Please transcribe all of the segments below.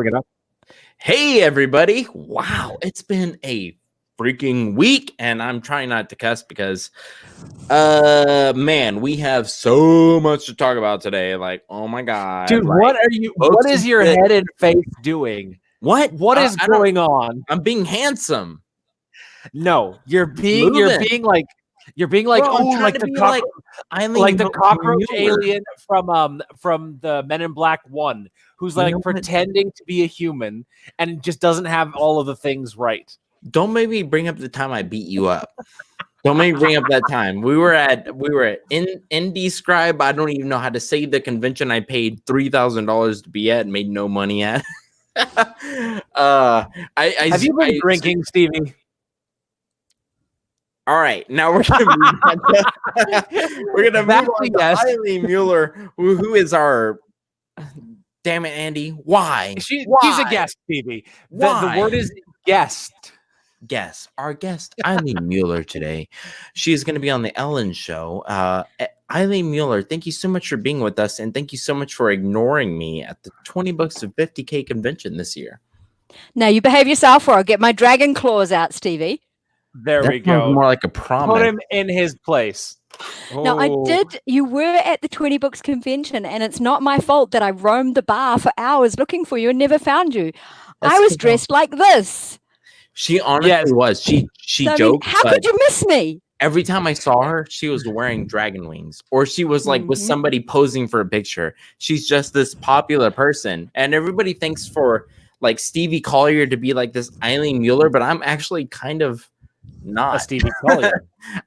it. Hey, everybody. Wow, it's been a freaking week, and I'm trying not to cuss because, man, we have so much to talk about today. Like, oh my God. Dude, like, what is your head and face doing? What is going on? I'm being handsome. No, you're being Bro, like the cockroach alien from the Men in Black 1, who's like pretending to be a human and just doesn't have all of the things right. Don't make me bring up the time I beat you up. Don't make me bring up that time. We were at Indie Scribe. I don't even know how to say the convention I paid $3,000 to be at and made no money at. Have you been drinking, Stevie? All right, now we're gonna move on to Eileen Mueller, who is our. Damn it, Andy! Why? She's a guest, Stevie. The word is guest. Guest. Our guest, Eileen Mueller, today. She is going to be on the Ellen Show. Eileen Mueller, thank you so much for being with us, and thank you so much for ignoring me at the 20 bucks to 50K convention this year. Now you behave yourself, or I'll get my dragon claws out, Stevie. There we go. More like a promise. Put him in his place. Now, you were at the 20 Books convention, and it's not my fault that I roamed the bar for hours looking for you and never found you. I was dressed like this. She honestly was. She joked. How could you miss me? Every time I saw her, she was wearing dragon wings, or she was like with somebody posing for a picture. She's just this popular person, and everybody thinks for like Stevie Collier to be like this Eileen Mueller, but I'm actually kind of not a Stevie Collier.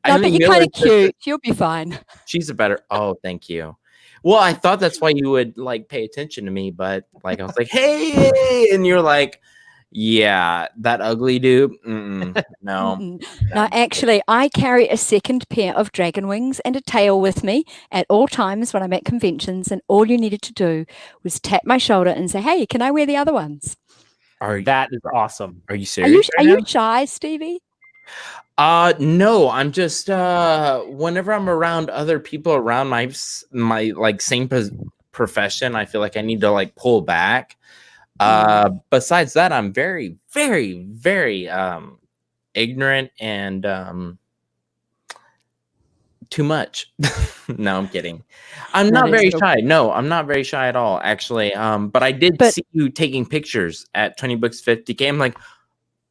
No, but you're kind of cute. You'll be fine. She's a better. Oh, thank you. Well, I thought that's why you would like pay attention to me, but like I was like, hey, and you're like, yeah, that ugly dude. No. No, actually, I carry a second pair of dragon wings and a tail with me at all times when I'm at conventions, and all you needed to do was tap my shoulder and say, hey, can I wear the other ones? That is awesome. Are you serious? Are you shy, Stevie? No, I'm just whenever I'm around other people around my like same profession, I feel like I need to like pull back. Besides that, I'm very, very, very ignorant and too much. No, I'm kidding. I'm not very shy. No, I'm not very shy at all, actually. But I did see you taking pictures at 20 Books 50K. I'm like,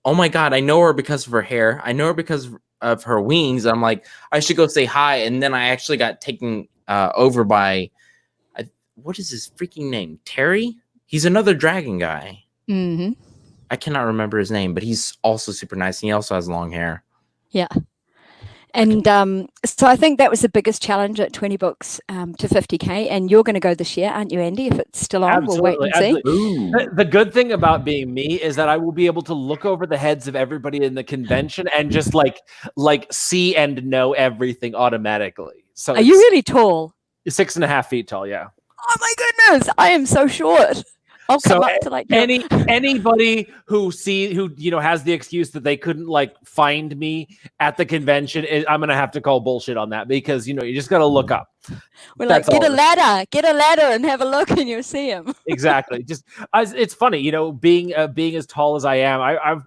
oh my God, I know her because of her hair. I know her because of her wings. I'm like, I should go say hi. And then I actually got taken over by, what is his freaking name? Terry? He's another dragon guy. Mm-hmm. I cannot remember his name, but he's also super nice. And he also has long hair. Yeah. And so I think that was the biggest challenge at 20 Books to 50K. And you're going to go this year, aren't you, Andy? If it's still on, absolutely, we'll wait and see. The good thing about being me is that I will be able to look over the heads of everybody in the convention and just like see and know everything automatically. So are you really tall? 6.5 feet tall, yeah. Oh my goodness, I am so short. I'll come up to like anybody who has the excuse that they couldn't like find me at the convention. I'm gonna have to call bullshit on that because you just gotta look up. We're like, get a ladder and have a look, and you'll see him. Exactly. Just it's funny, being as tall as I am.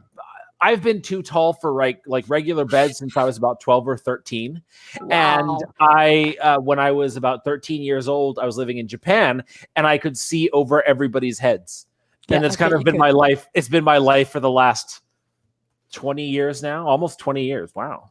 I've been too tall for like regular beds since I was about 12 or 13. Wow. And when I was about 13 years old, I was living in Japan and I could see over everybody's heads. And it's kind of been my life. It's been my life for the last 20 years now, almost 20 years. Wow.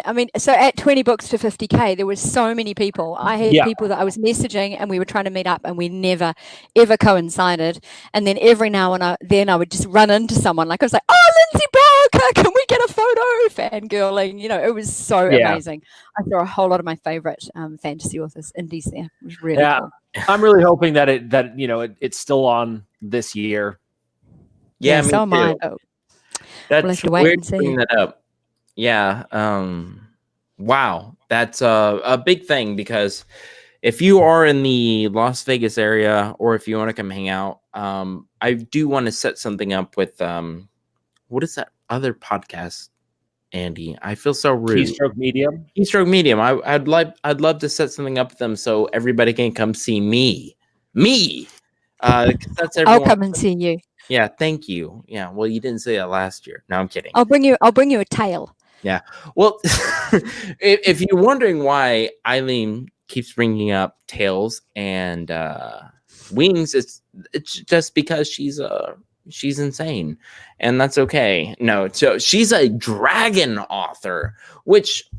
I mean, so at 20 Books to 50K, there was so many people. I had people that I was messaging and we were trying to meet up and we never, ever coincided. And then every now and then I would just run into someone. Like I was like, oh, Lindsay Barker, can we get a photo? Fangirling. It was so amazing. I saw a whole lot of my favorite fantasy authors, indies there. It was really cool. I'm really hoping that it's still on this year. Yeah, so am I. That's weird to bring that up. Yeah. Wow. That's a big thing because if you are in the Las Vegas area or if you want to come hang out, I do want to set something up with what is that other podcast, Andy? I feel so rude. Keystroke Medium. Keystroke Medium. I'd love to set something up with them so everybody can come see me. That's I'll come and see you. Yeah, thank you. Yeah, well, you didn't say that last year. No, I'm kidding. I'll bring you a tail. Yeah. Well, if you're wondering why Eileen keeps bringing up tails and wings, it's just because she's insane, and that's okay. No, so she's a dragon author, which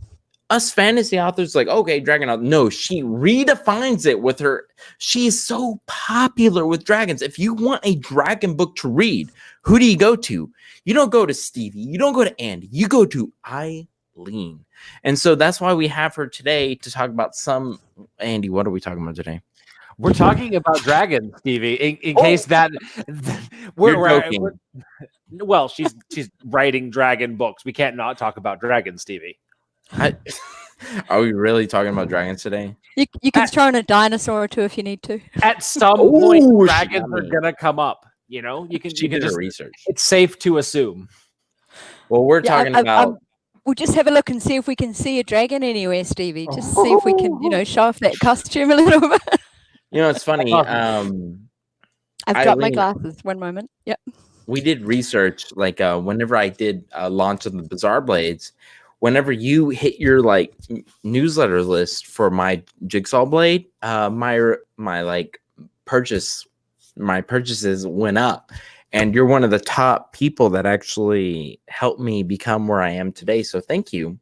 us fantasy authors like, okay, dragon author. No, she redefines it with her. She's so popular with dragons. If you want a dragon book to read, who do you go to? You don't go to Stevie. You don't go to Andy. You go to Eileen. And so that's why we have her today to talk about some. Andy, what are we talking about today? We're talking about dragons, Stevie. In case that You're joking. Well, she's writing dragon books. We can't not talk about dragons, Stevie. Are we really talking about dragons today? You can throw in a dinosaur or two if you need to. At some point, dragons are gonna come up. You know, you can just research. It's safe to assume. Well, we're talking about. We'll just have a look and see if we can see a dragon anywhere, Stevie. Just see if we can, show off that costume a little bit. It's funny. I've dropped my glasses. One moment. Yep. We did research, like whenever I did launch of the Bizarre Blades. Whenever you hit your newsletter list for my Jigsaw Blade, my purchases went up, and you're one of the top people that actually helped me become where I am today. So thank you.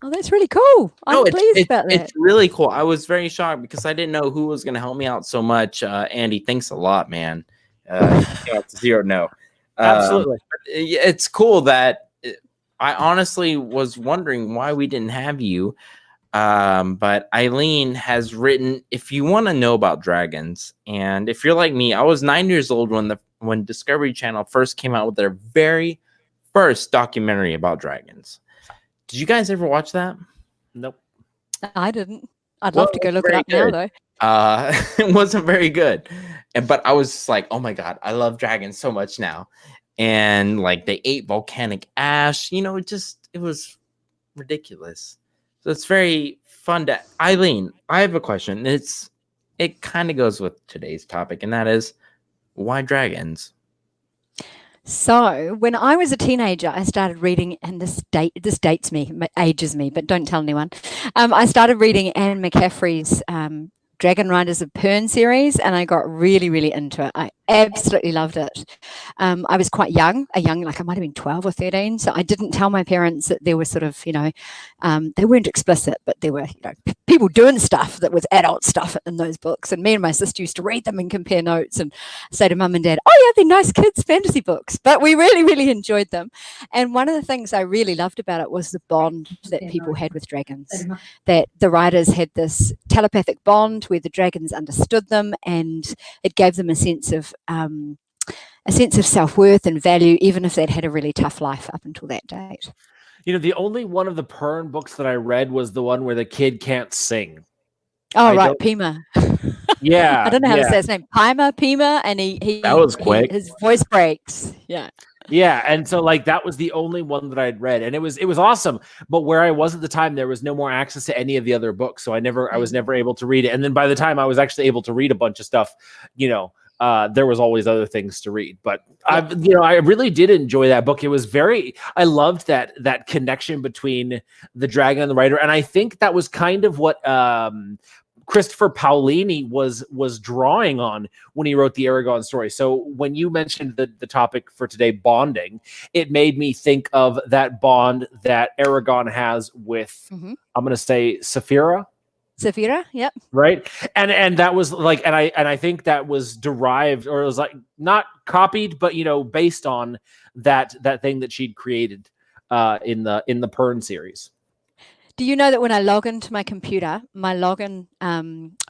Oh, that's really cool. I'm pleased about that. It's really cool. I was very shocked because I didn't know who was going to help me out so much. Andy, thanks a lot, man. Zero, no. Absolutely. It's cool that. I honestly was wondering why we didn't have you. But Eileen has written, if you want to know about dragons, and if you're like me, I was 9 years old when Discovery Channel first came out with their very first documentary about dragons. Did you guys ever watch that? Nope. I didn't. I'd love to go look it up now, though. It wasn't very good. But I was like, oh my God, I love dragons so much now. And they ate volcanic ash, it was ridiculous. So it's very fun to. Eileen, I have a question. It kind of goes with today's topic, and that is, why dragons? So when I was a teenager, I started reading, and this dates me, ages me, but don't tell anyone. I started reading Anne McCaffrey's Dragon Riders of Pern series, and I got really, really into it. I absolutely loved it. I was quite young, I might have been 12 or 13, so I didn't tell my parents that there were sort of, they weren't explicit, but there were, people doing stuff that was adult stuff in those books. And me and my sister used to read them and compare notes and say to mum and dad, oh yeah, they're nice kids' fantasy books. But we really, really enjoyed them. And one of the things I really loved about it was the bond that people had with dragons, that the writers had this telepathic bond where the dragons understood them, and it gave them a sense of self-worth and value, even if they'd had a really tough life up until that date. The only one of the Pern books that I read was the one where the kid can't sing. Oh, right, Pima. Yeah. I don't know how to say his name. Pima, and he that was quick. His voice breaks. Yeah. Yeah, and so that was the only one that I'd read, and it was awesome. But where I was at the time, there was no more access to any of the other books, so I was never able to read it. And then by the time I was actually able to read a bunch of stuff, there was always other things to read. But I really did enjoy that book. It was I loved that connection between the dragon and the writer, and I think that was kind of what Christopher Paolini was drawing on when he wrote the Eragon story. So when you mentioned the topic for today, bonding, it made me think of that bond that Eragon has with, I'm going to say Saphira. Saphira, yep. Right. And that was and I think that was derived, or it was not copied, but based on that thing that she'd created in the Pern series. Do you know that when I log into my computer, my login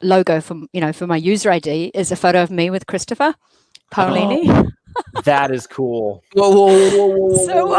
logo for my user ID is a photo of me with Christopher Paolini? Oh, that is cool. Whoa. So,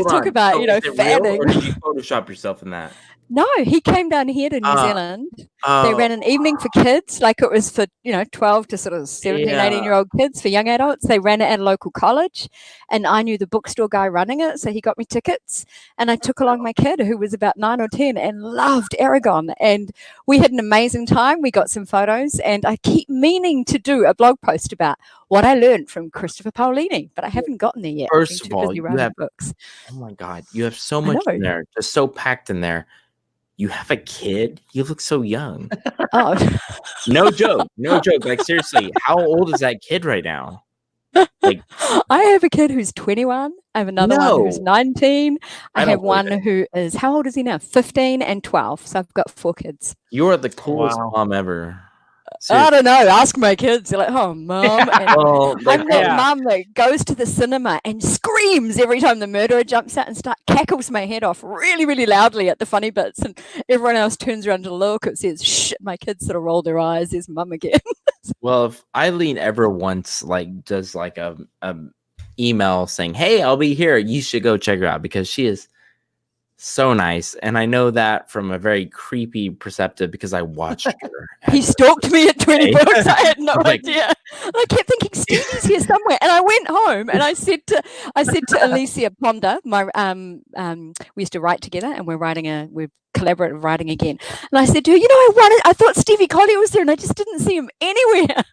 talk about, fanning. Or did you Photoshop yourself in that? No, he came down here to New Zealand. They ran an evening for kids, like it was for, 12 to sort of 17, 18-year-old kids, for young adults. They ran it at a local college, and I knew the bookstore guy running it, so he got me tickets, and I took along my kid who was about 9 or 10 and loved Aragon, and we had an amazing time. We got some photos, and I keep meaning to do a blog post about what I learned from Christopher Paolini, but I haven't gotten there yet. First of all, you have books. Oh my God, you have so much in there, just so packed in there. You have a kid? You look so young. Oh, no joke. Like, seriously, how old is that kid right now? Like, I have a kid who's 21. I have another one who's 19. I have one who is, how old is he now? 15 and 12. So I've got 4 kids. You are the coolest mom ever. Seriously. I don't know. Ask my kids. They're like, "Oh, mom." I'm that mum that goes to the cinema and screams every time the murderer jumps out and cackles my head off really, really loudly at the funny bits, and everyone else turns around to look. It says, "Shh." My kids sort of roll their eyes. There's mum again. Well, if Eileen ever once does a email saying, "Hey, I'll be here," you should go check her out because she is so nice, and I know that from a very creepy perspective because I watched her. He stalked me at 20 books. I had no idea. I kept thinking Stevie's here somewhere, and I went home and I said to Alicia Ponder, my we used to write together, and we're collaborative writing again. And I said to her, I thought Stevie Collier was there, and I just didn't see him anywhere.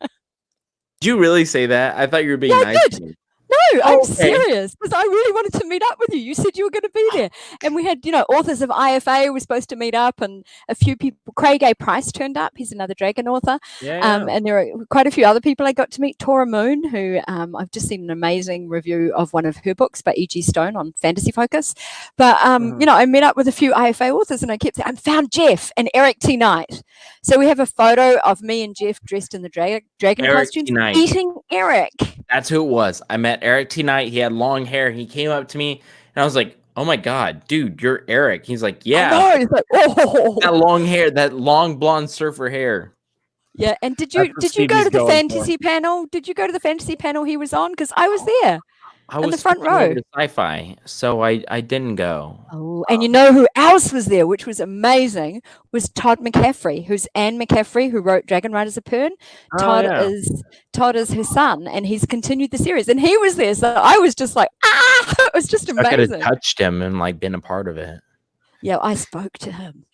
Did you really say that? I thought you were being nice to me. No, I'm serious, because I really wanted to meet up with you. You said you were going to be there. And we had, authors of IFA were supposed to meet up, and a few people. Craig A. Price turned up. He's another Dragon author. And there are quite a few other people I got to meet. Tora Moon, who I've just seen an amazing review of one of her books by E.G. Stone on Fantasy Focus. But, I met up with a few IFA authors, and I kept saying, I found Jeff and Eric T. Knight. So we have a photo of me and Jeff dressed in the dragon costumes eating Eric. That's who it was. I met Eric T. Knight. He had long hair. He came up to me, and I was like, "Oh my God, dude, you're Eric." He's like, "Yeah." He's like, "Oh." That long hair, that long blonde surfer hair. Yeah, and did you go to the fantasy panel? Did you go to the fantasy panel he was on? Because I was there. I was in the front row. Sci-fi, so I didn't go. Oh, and you know who else was there, which was amazing, was Todd McCaffrey, who's Anne McCaffrey, who wrote Dragon Riders of Pern. Todd is her son, and he's continued the series, and he was there. So I was just like, it was just amazing. I could have touched him and been a part of it. Yeah, I spoke to him.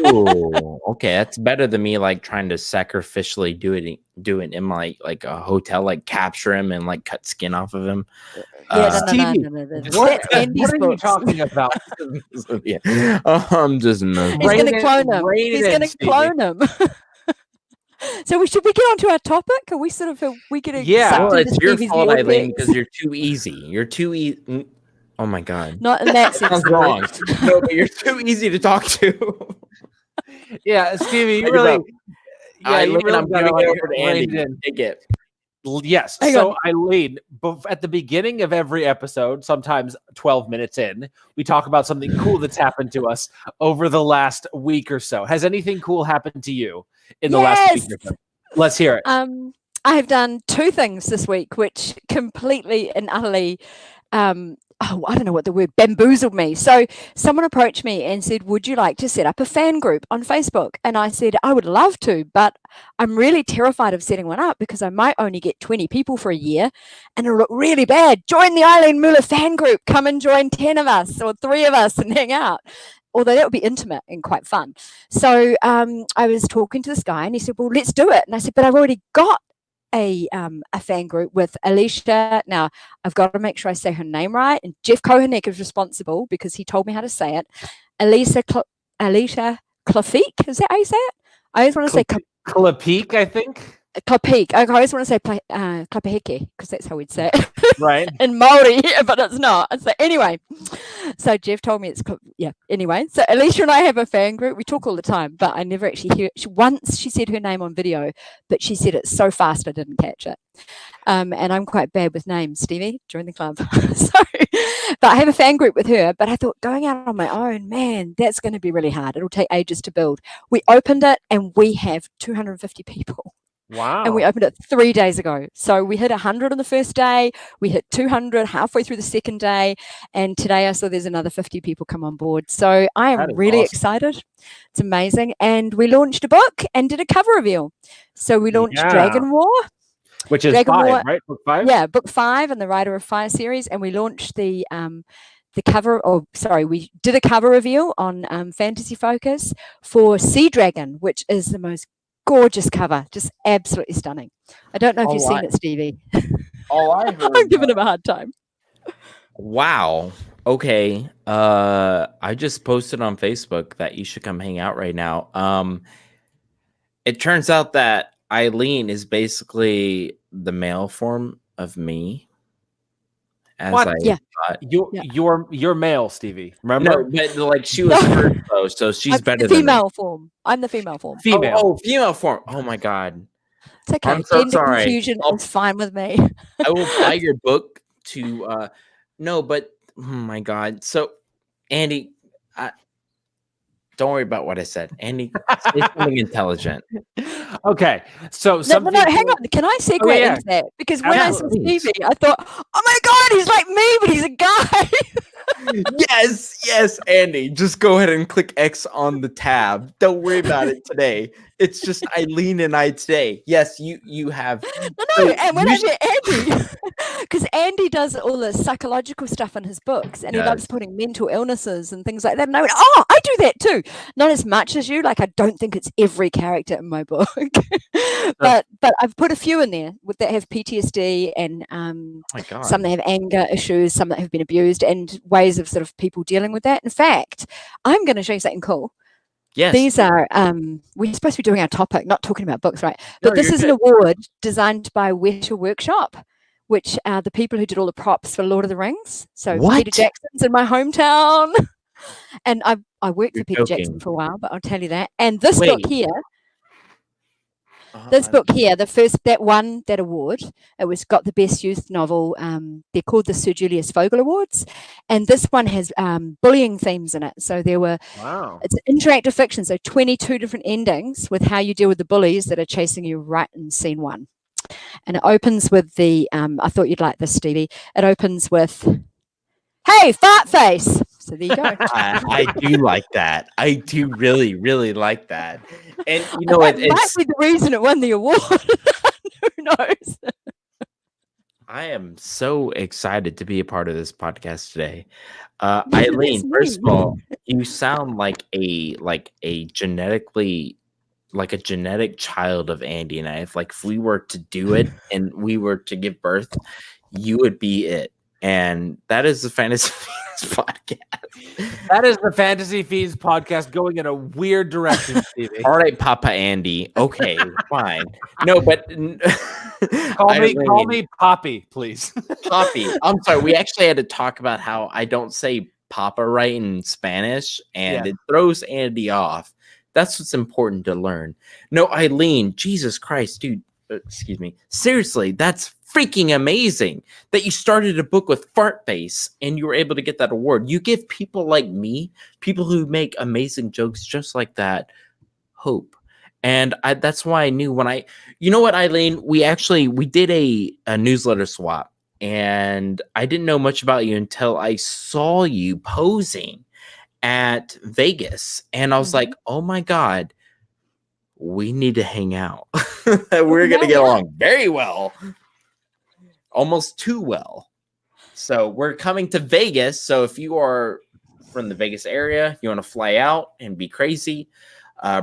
Ooh, okay, that's better than me trying to sacrificially do it in like a hotel, capture him and cut skin off of him. Stevie, what are you talking about? Yeah. I'm just He's going to clone him. He's going to clone him. So should we get on to our topic? Are we getting well, it's your fault, Eileen, because you're too easy. You're too easy. Oh my God! Not in that sense. Sounds wrong. No, but you're too easy to talk to. Yeah, Stevie, you really. I'm giving it over to Andy. Take it. Yes. So Eileen, at the beginning of every episode, sometimes 12 minutes in, we talk about something cool that's happened to us over the last week or so. Has anything cool happened to you in the last week or so? Let's hear it. I have done 2 things this week, which completely and utterly I don't know what the word, bamboozled me. So someone approached me and said, would you like to set up a fan group on Facebook? And I said, I would love to, but I'm really terrified of setting one up because I might only get 20 people for a year and it'll look really bad. Join the Eileen Mueller fan group. Come and join 10 of us or 3 of us and hang out. Although that would be intimate and quite fun. So I was talking to this guy and he said, well, let's do it. And I said, but I've already got a fan group with Alicia. Now, I've got to make sure I say her name right. And Jeff Kohanek is responsible because he told me how to say it. Alicia Klafik. Is that how you say it? I always want to say Klapik, I think. Klapik. I always want to say Klapaheke because that's how we'd say it. Right. In Māori, but it's not. So anyway, so Jeff told me it's, anyway. So Alicia and I have a fan group. We talk all the time, but I never actually hear it. Once she said her name on video, but she said it so fast I didn't catch it. And I'm quite bad with names, Stevie. Join the club. But I have a fan group with her, but I thought going out on my own, man, that's going to be really hard. It'll take ages to build. We opened it and we have 250 people. Wow. And we opened it 3 days ago. So we hit 100 on the first day. We hit 200 halfway through the second day. And today I saw there's another 50 people come on board. So I am really excited. It's amazing. And we launched a book and did a cover reveal. So we launched Dragon War. Which is Dragon 5, War, right? Book 5? Yeah, book 5 and the Rider of Fire series. And we launched the cover, we did a cover reveal on Fantasy Focus for Sea Dragon, which is the most gorgeous cover, just absolutely stunning. I don't know if you've seen it, Stevie. I'm giving him a hard time. Wow. Okay. I just posted on Facebook that you should come hang out right now. It turns out that Eileen is basically the male form of me. What? You're male, Stevie. Remember? No, but like she was first though, so she's better than female form. I'm the female form. Female. Female form. Oh my god. It's okay. I'm so Gender sorry. confusion is fine with me. I will buy your book to no, but oh my god. So Andy, don't worry about what I said. Andy, say something intelligent. Okay. So no, hang on. Can I segue into that? Because when I saw Stevie, I thought, oh my god, he's like me, but he's a guy. Yes, Andy. Just go ahead and click X on the tab. Don't worry about it today. It's just Eileen and I today. Yes, you have. No, and when I met Andy, because Andy does all the psychological stuff in his books, and he loves putting mental illnesses and things like that. And I went, oh, I do that too. Not as much as you. Like, I don't think it's every character in my book, but I've put a few in there that have PTSD and some that have anger issues, some that have been abused, and ways of sort of people dealing with that. In fact, I'm going to show you something cool. Yes. These are, we're supposed to be doing our topic, not talking about books, right? But this is an award designed by Weta Workshop, which are the people who did all the props for Lord of the Rings. So Peter Jackson's in my hometown. And I worked for Peter Jackson for a while, but I'll tell you that. And this book here, that won that award. It was got the best youth novel. They're called the Sir Julius Vogel Awards, and this one has bullying themes in it. So there were it's interactive fiction, so 22 different endings with how you deal with the bullies that are chasing you right in scene 1. And it opens with the I thought you'd like this, Stevie. It opens with, "Hey, fart face." So there you go. I do like that. I do really, really like that. And you know what? That might be the reason it won the award. Who knows? I am so excited to be a part of this podcast today. Eileen, first of all, you sound like a genetic child of Andy and I. If we were to do it and we were to give birth, you would be it. And that is the Fantasy Fiends podcast. That is the Fantasy Fiends podcast going in a weird direction, Stevie. All right, Papa Andy. Okay, fine. No, but call me Poppy, please. Poppy. I'm sorry. We actually had to talk about how I don't say Papa right in Spanish, and it throws Andy off. That's what's important to learn. No, Eileen, Jesus Christ, dude. Excuse me. Seriously, that's freaking amazing that you started a book with fart face and you were able to get that award. You give people like me, people who make amazing jokes just like that, hope. And that's why I knew you know what, Eileen, we did a newsletter swap, and I didn't know much about you until I saw you posing at Vegas. And I was like, oh my God, we need to hang out. We're going to get along very well. Almost too well. So we're coming to Vegas. So if you are from the Vegas area, you want to fly out and be crazy,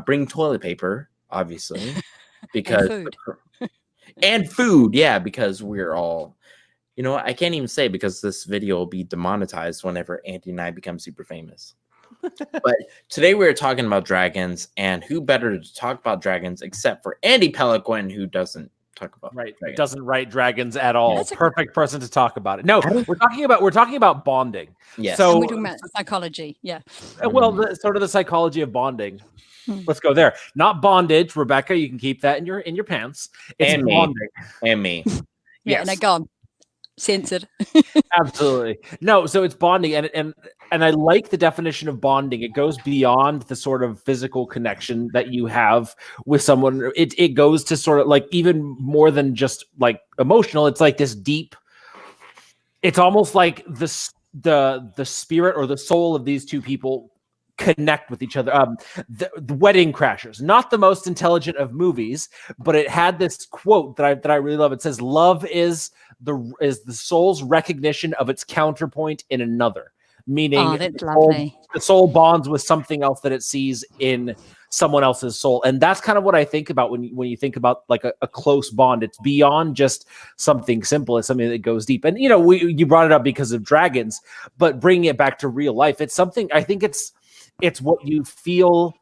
bring toilet paper, obviously, because and food. Yeah, because we're all, you know what? I can't even say because this video will be demonetized whenever Andy and I become super famous. But today we're talking about dragons, and who better to talk about dragons except for Andy Peliquin, who doesn't talk about dragons. Doesn't write dragons at all. That's perfect person to talk about it. No, we're talking about bonding. Yes. So we're talking about psychology. Yeah. Well, sort of the psychology of bonding. Let's go there. Not bondage, Rebecca. You can keep that in your pants. It's and bonding. Me. And me. Yeah, and I gone. censored. Absolutely. No, so it's bonding, and I like the definition of bonding. It goes beyond the sort of physical connection that you have with someone. It goes to sort of like even more than just like emotional. It's like this deep. It's almost like the spirit or the soul of these two people connect with each other. The Wedding Crashers, not the most intelligent of movies, but it had this quote that I really love. It says, "Love is the soul's recognition of its counterpoint in another," meaning the soul bonds with something else that it sees in someone else's soul. And that's kind of what I think about when you think about like a close bond. It's beyond just something simple. It's something that goes deep. And you brought it up because of dragons, but bringing it back to real life, it's something. I think it's what you feel.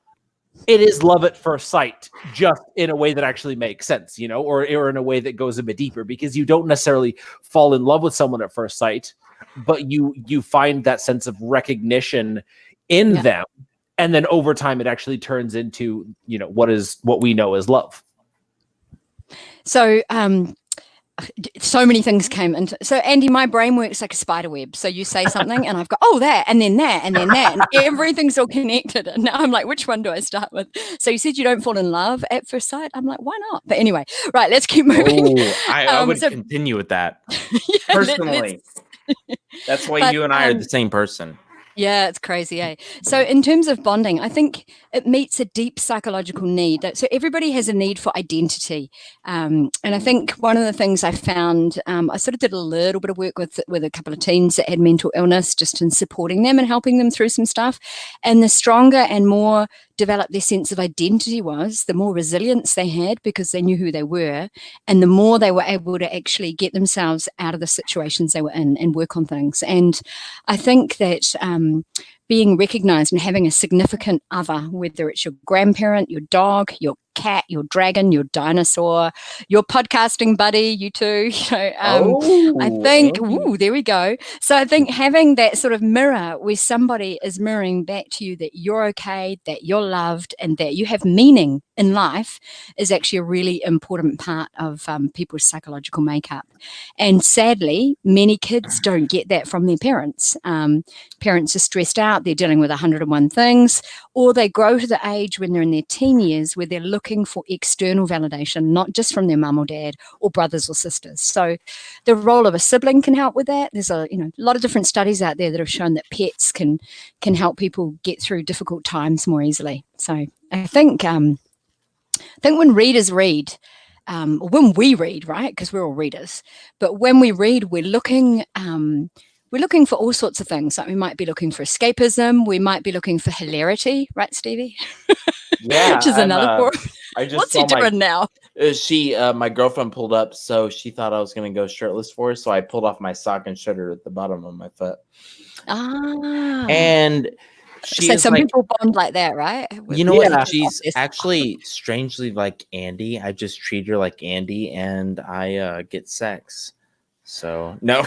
It is love at first sight, just in a way that actually makes sense, or in a way that goes a bit deeper, because you don't necessarily fall in love with someone at first sight, but you find that sense of recognition in them. And then over time, it actually turns into, what we know as love. So, so many things came into. So, Andy, my brain works like a spider web. So you say something, and I've got that, and then that, and then that, and everything's all connected. And now I'm like, which one do I start with? So you said you don't fall in love at first sight. I'm like, why not? But anyway, right, let's keep moving. I would continue with that personally. That's why you and I are the same person. Yeah, it's crazy, eh? So in terms of bonding, I think it meets a deep psychological need. So everybody has a need for identity. And I think one of the things I found, I sort of did a little bit of work with a couple of teens that had mental illness, just in supporting them and helping them through some stuff. And the stronger and more developed their sense of identity was, the more resilience they had, because they knew who they were, and the more they were able to actually get themselves out of the situations they were in and work on things. And I think that being recognized and having a significant other, whether it's your grandparent, your dog, your cat, your dragon, your dinosaur, your podcasting buddy, you two, I think, there we go. So I think having that sort of mirror where somebody is mirroring back to you that you're okay, that you're loved, and that you have meaning in life is actually a really important part of people's psychological makeup. And sadly, many kids don't get that from their parents. Parents are stressed out, they're dealing with 101 things, or they grow to the age when they're in their teen years where they're looking for external validation, not just from their mum or dad or brothers or sisters. So the role of a sibling can help with that. There's a lot of different studies out there that have shown that pets can help people get through difficult times more easily. So I think when readers read, or when we read, right, because we're all readers, but when we read, we're looking for all sorts of things. Like we might be looking for escapism. We might be looking for hilarity, right, Stevie? Yeah, which is another form. What's he doing now? My girlfriend pulled up, so she thought I was going to go shirtless for her. So I pulled off my sock and showed her at the bottom of my foot. And some people bond like that, right? You know what? She's actually strangely like Andy. I just treat her like Andy, and I get sex. So no.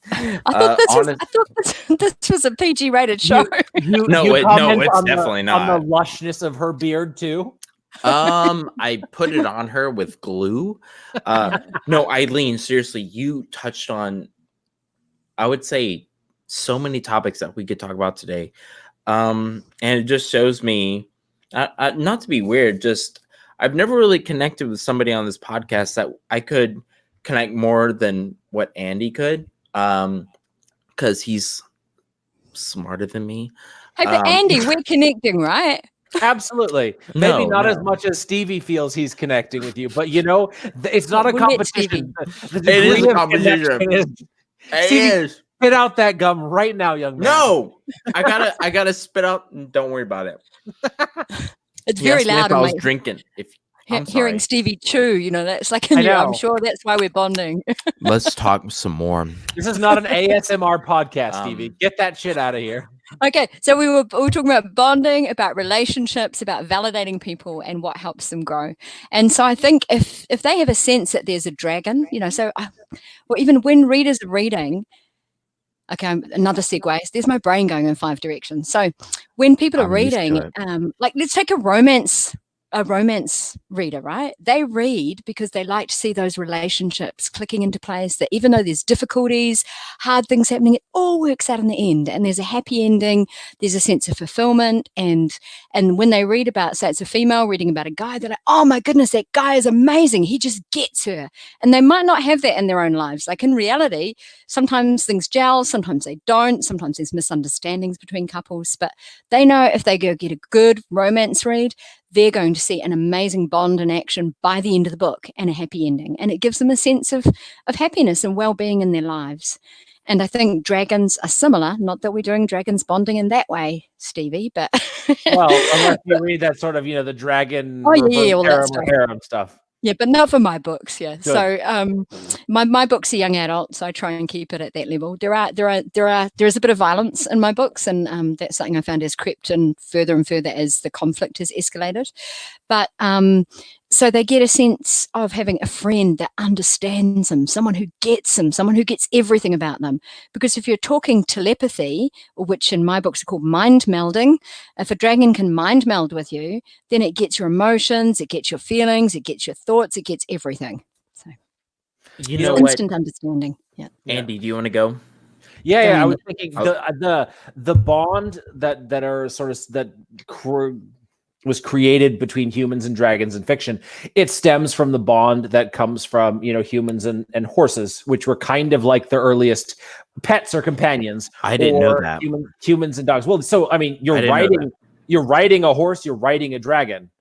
I thought this was a PG-rated show. No, it's definitely not. On the lushness of her beard too. I put it on her with glue. No, Eileen, seriously, you touched on, I would say, so many topics that we could talk about today. And it just shows me, not to be weird, just I've never really connected with somebody on this podcast that I could connect more than what Andy could. Because he's smarter than me. Hey, but Andy, we're connecting, right? Absolutely. Maybe not as much as Stevie feels he's connecting with you, but it's not a competition. It is a competition. Stevie, spit out that gum right now, young man. No, I gotta spit out, and don't worry about it. It's very loud. I was drinking. Hearing Stevie chew, that's like I'm sure that's why we're bonding. Let's talk some more. This is not an ASMR podcast, Stevie. Get that shit out of here. Okay, so we were talking about bonding, about relationships, about validating people and what helps them grow. And so I think if they have a sense that there's a dragon, even when readers are reading, okay, another segue. There's my brain going in 5 directions. So when people are reading, let's take a romance a romance reader, right? They read because they like to see those relationships clicking into place, that even though there's difficulties, hard things happening, it all works out in the end. And there's a happy ending, there's a sense of fulfillment. And when they read about, say it's a female reading about a guy, they're like, oh my goodness, that guy is amazing. He just gets her. And they might not have that in their own lives. Like in reality, sometimes things gel, sometimes they don't, sometimes there's misunderstandings between couples, but they know if they go get a good romance read, they're going to see an amazing bond in action by the end of the book and a happy ending. And it gives them a sense of happiness and well-being in their lives. And I think dragons are similar. Not that we're doing dragons bonding in that way, Stevie, but... Well, unless you read that sort of, the dragon harem stuff. Yeah, but not for my books. Yeah, good. So my books are young adult, so I try and keep it at that level. There is a bit of violence in my books, and that's something I found has crept in further and further as the conflict has escalated. But so they get a sense of having a friend that understands them, someone who gets them, someone who gets everything about them. Because if you're talking telepathy, which in my books are called mind melding, if a dragon can mind meld with you, then it gets your emotions, it gets your feelings, it gets your thoughts, it gets everything. So instant understanding. Yeah. Andy, do you want to go? Yeah. I was thinking the bond that are sort of that was created between humans and dragons in fiction. It stems from the bond that comes from humans and horses, which were kind of like the earliest pets or companions. I didn't know that. Humans and dogs. Well, so I mean, you're riding a horse, you're riding a dragon.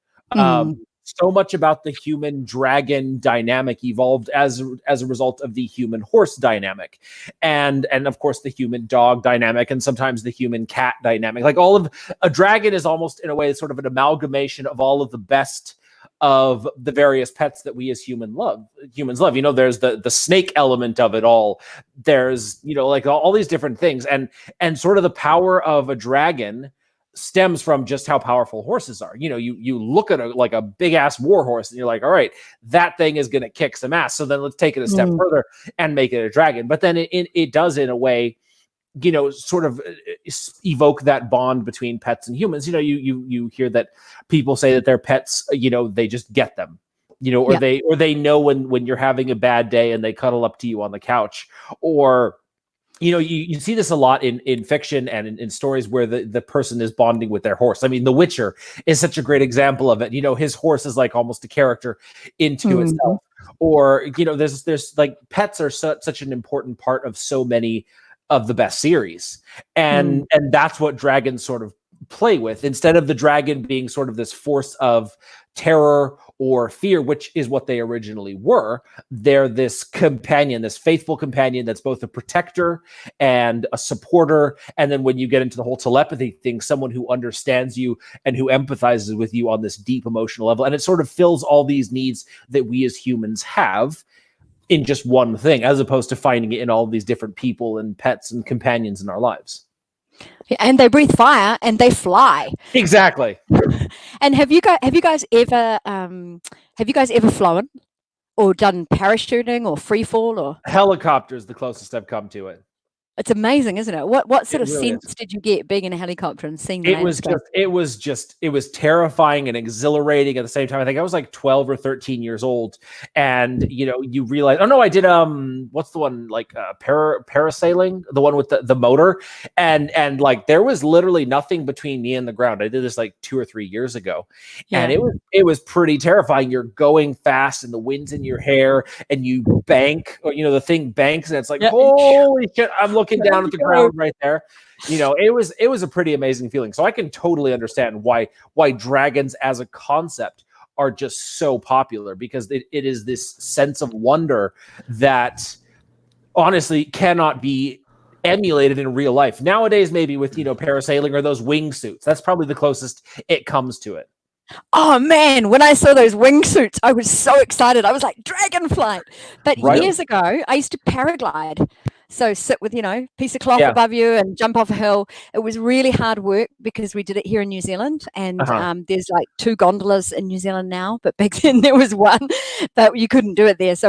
So much about the human dragon dynamic evolved as a result of the human horse dynamic, and of course the human dog dynamic, and sometimes the human cat dynamic. Like all of a dragon is almost in a way sort of an amalgamation of all of the best of the various pets that we as humans love. There's the snake element of it all. There's like all these different things, and sort of the power of a dragon stems from just how powerful horses are. You look at a big ass war horse and you're like, all right, that thing is going to kick some ass. So then let's take it a step further and make it a dragon. But then it does in a way, sort of evoke that bond between pets and humans. You hear that people say that their pets, they just get them, they know when you're having a bad day and they cuddle up to you on the couch, or you see this a lot in fiction and in stories where the person is bonding with their horse. I mean, The Witcher is such a great example of it. His horse is like almost a character into itself. Or, there's like pets are such an important part of so many of the best series. And that's what dragons sort of play with. Instead of the dragon being sort of this force of terror or fear, which is what they originally were, they're this companion, this faithful companion that's both a protector and a supporter. And then when you get into the whole telepathy thing, someone who understands you and who empathizes with you on this deep emotional level. And it sort of fills all these needs that we as humans have in just one thing, as opposed to finding it in all these different people and pets and companions in our lives. And they breathe fire and they fly. Exactly. And have you guys ever flown or done parachuting or free fall or helicopter is the closest I've come to it. It's amazing, isn't it? What sort of sense did you get being in a helicopter and seeing the landscape? It was terrifying and exhilarating at the same time. I think I was like 12 or 13 years old, and you realize, oh no, I did what's the one, like parasailing, the one with the motor, and like there was literally nothing between me and the ground. I did this like 2 or 3 years ago, and it was pretty terrifying. You're going fast and the wind's in your hair, and you bank, or the thing banks, and it's like holy shit, I'm looking down at the ground right there. It was a pretty amazing feeling. So I can totally understand why dragons as a concept are just so popular, because it is this sense of wonder that honestly cannot be emulated in real life. Nowadays, maybe with parasailing or those wingsuits, that's probably the closest it comes to it. Oh man, when I saw those wingsuits, I was so excited. I was like, dragonflight. But years ago, I used to paraglide. So sit with, piece of cloth above you and jump off a hill. It was really hard work because we did it here in New Zealand, and there's like 2 gondolas in New Zealand now, but back then there was one, but you couldn't do it there. So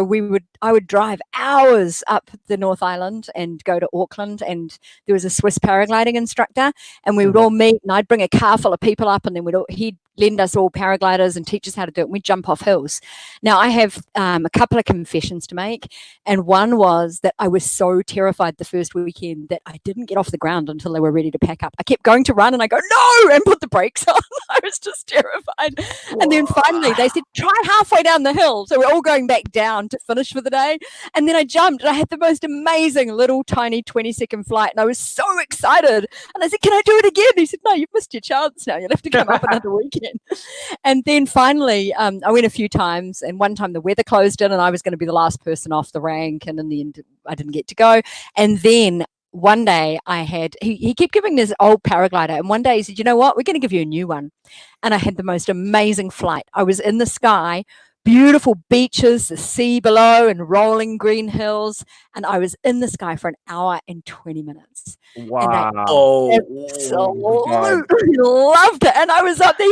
I would drive hours up the North Island and go to Auckland, and there was a Swiss paragliding instructor, and we would all meet, and I'd bring a car full of people up, and then he'd lend us all paragliders and teach us how to do it. And we jump off hills. Now, I have a couple of confessions to make. And one was that I was so terrified the first weekend that I didn't get off the ground until they were ready to pack up. I kept going to run and I go, no, and put the brakes on. I was just terrified. Whoa. And then finally they said, try halfway down the hill. So we're all going back down to finish for the day. And then I jumped and I had the most amazing little tiny 20-second flight. And I was so excited. And I said, can I do it again? And he said, no, you've missed your chance now. You'll have to come up another weekend. And then finally, I went a few times. And one time the weather closed in and I was going to be the last person off the rank. And in the end, I didn't get to go. And then one day he kept giving this old paraglider. And one day he said, you know what? We're going to give you a new one. And I had the most amazing flight. I was in the sky, beautiful beaches, the sea below and rolling green hills. And I was in the sky for an hour and 20 minutes. Wow. Absolutely loved it. And I was up there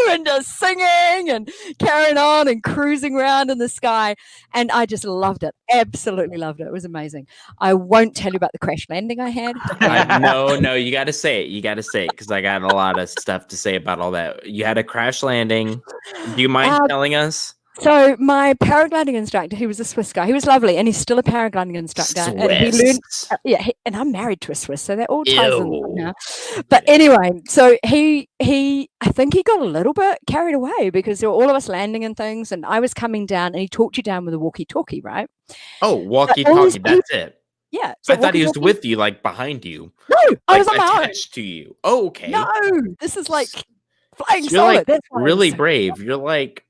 and just singing and carrying on and cruising around in the sky. And I just loved it. Absolutely loved it. It was amazing. I won't tell you about the crash landing I had. No, you got to say it. You got to say it because I got a lot of stuff to say about all that. You had a crash landing. Do you mind telling us? So my paragliding instructor, he was a Swiss guy. He was lovely, and he's still a paragliding instructor. Swiss. And he learned, and I'm married to a Swiss, so that all ties in now. But anyway, so he, I think he got a little bit carried away because there were all of us landing and things, and I was coming down, and he talked you down with a walkie-talkie, right? Oh, walkie-talkie, that's it. Yeah. So I thought he was with you, like behind you. No, I was on my own. Attached to you. Oh, okay. No, this is like flying so solid. Like really brave. You're like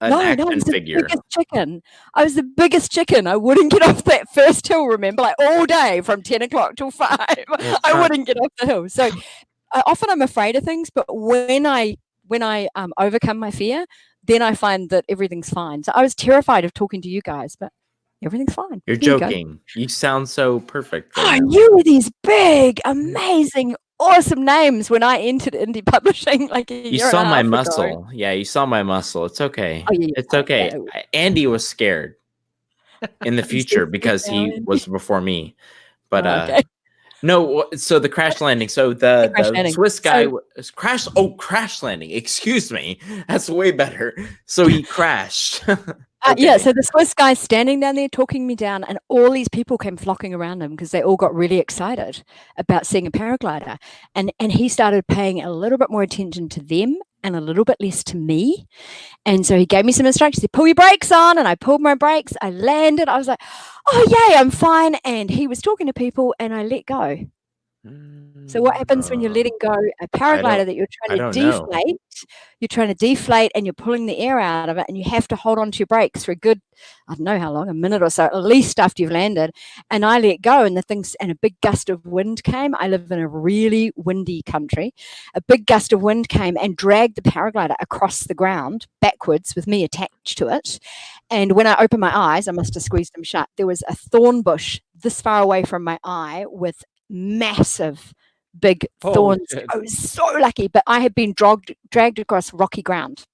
an action figure. Biggest chicken. I was the biggest chicken. I wouldn't get off that first hill, remember, like all day from 10 o'clock till 5. I wouldn't get off the hill. So often I'm afraid of things, but when I overcome my fear, then I find that everything's fine. So I was terrified of talking to you guys, but everything's fine. You're joking. You sound so perfect. Right you were these big, amazing, awesome names when I entered indie publishing like a year You saw and a my half muscle. ago. Yeah, you saw my muscle. It's okay. Oh, yeah, it's okay. yeah. Andy was scared in the future because he was before me. But okay. no, so the crash landing. So the Swiss guy crash landing. Excuse me. That's way better. So he crashed. Okay. Yeah, so the Swiss guy's standing down there talking me down, and all these people came flocking around him because they all got really excited about seeing a paraglider. And he started paying a little bit more attention to them and a little bit less to me. And so he gave me some instructions. He said, pull your brakes on, and I pulled my brakes. I landed. I was like, oh, yay, I'm fine. And he was talking to people, and I let go. So what happens when you're letting go a paraglider that you're trying to deflate? You're trying to deflate and you're pulling the air out of it, and you have to hold on to your brakes for a good, I don't know how long, a minute or so, at least after you've landed. And I let go, and a big gust of wind came. I live in a really windy country. A big gust of wind came and dragged the paraglider across the ground backwards with me attached to it. And when I opened my eyes, I must have squeezed them shut. There was a thorn bush this far away from my eye with massive big thorns. I was so lucky, but I had been dragged across rocky ground.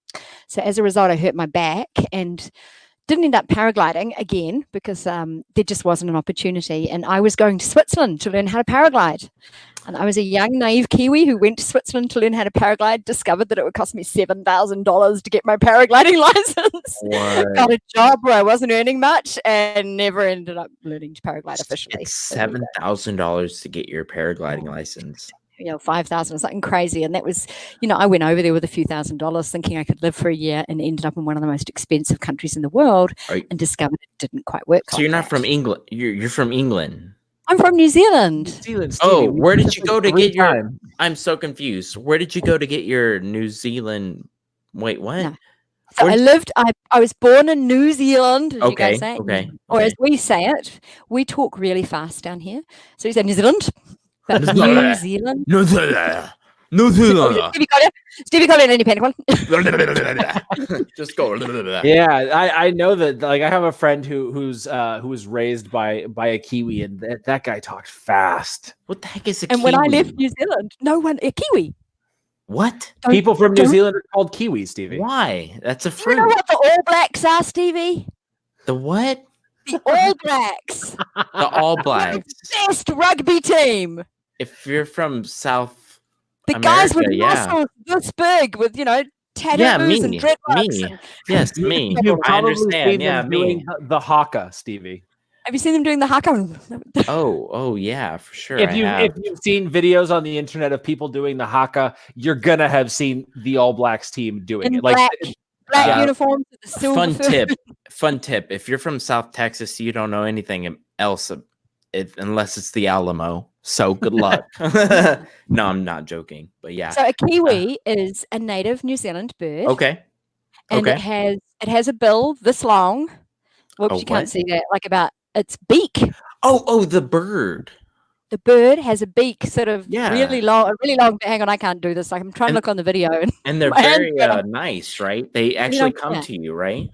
So as a result, I hurt my back and didn't end up paragliding again because there just wasn't an opportunity. And I was going to Switzerland to learn how to paraglide. And I was a young, naive Kiwi who went to Switzerland to learn how to paraglide, discovered that it would cost me $7,000 to get my paragliding license. Got a job where I wasn't earning much and never ended up learning to paraglide officially. It's $7,000 to get your paragliding license. $5,000 or something crazy. And that was, I went over there with a few $1,000s thinking I could live for a year and ended up in one of the most expensive countries in the world and discovered it didn't quite work. So you're not from England. You're from England. I'm from New Zealand. Oh, where did you go to get your... I'm so confused. Where did you go to get your New Zealand... Wait, what? No. So I was born in New Zealand, as you guys say. Okay. Or as we say it, we talk really fast down here. So we say New Zealand. But New Zealand. New Zealand. New Zealand. Stevie Collier, independent one. Just go. Yeah, I know that. Like, I have a friend who was raised by a Kiwi, and that guy talked fast. What the heck is a Kiwi? And when I left New Zealand, a Kiwi. What? People from New Zealand are called Kiwi, Stevie. Why? That's a fruit. You know what the All Blacks are, Stevie? The what? The All Blacks. The All Blacks. The best rugby team. If you're from South The guys with muscles this big with, tattoos and dreadlocks. Me. Yes, me. You've I probably understand. seen them doing the haka, Stevie. Have you seen them doing the haka? Oh yeah, for sure. If you've seen videos on the internet of people doing the haka, you're gonna have seen the All Blacks team doing it. Black uniforms with the silver. Fun tip. If you're from South Texas, you don't know anything else unless it's the Alamo. So good luck. No, I'm not joking. But yeah. So a kiwi is a native New Zealand bird. Okay. And it has a bill this long. Whoops, you can't see that. Like about its beak. Oh, the bird. The bird has a beak, sort of really long. Hang on, I can't do this. Like I'm trying to look on the video, and they're very nice, right? They actually come to you, right?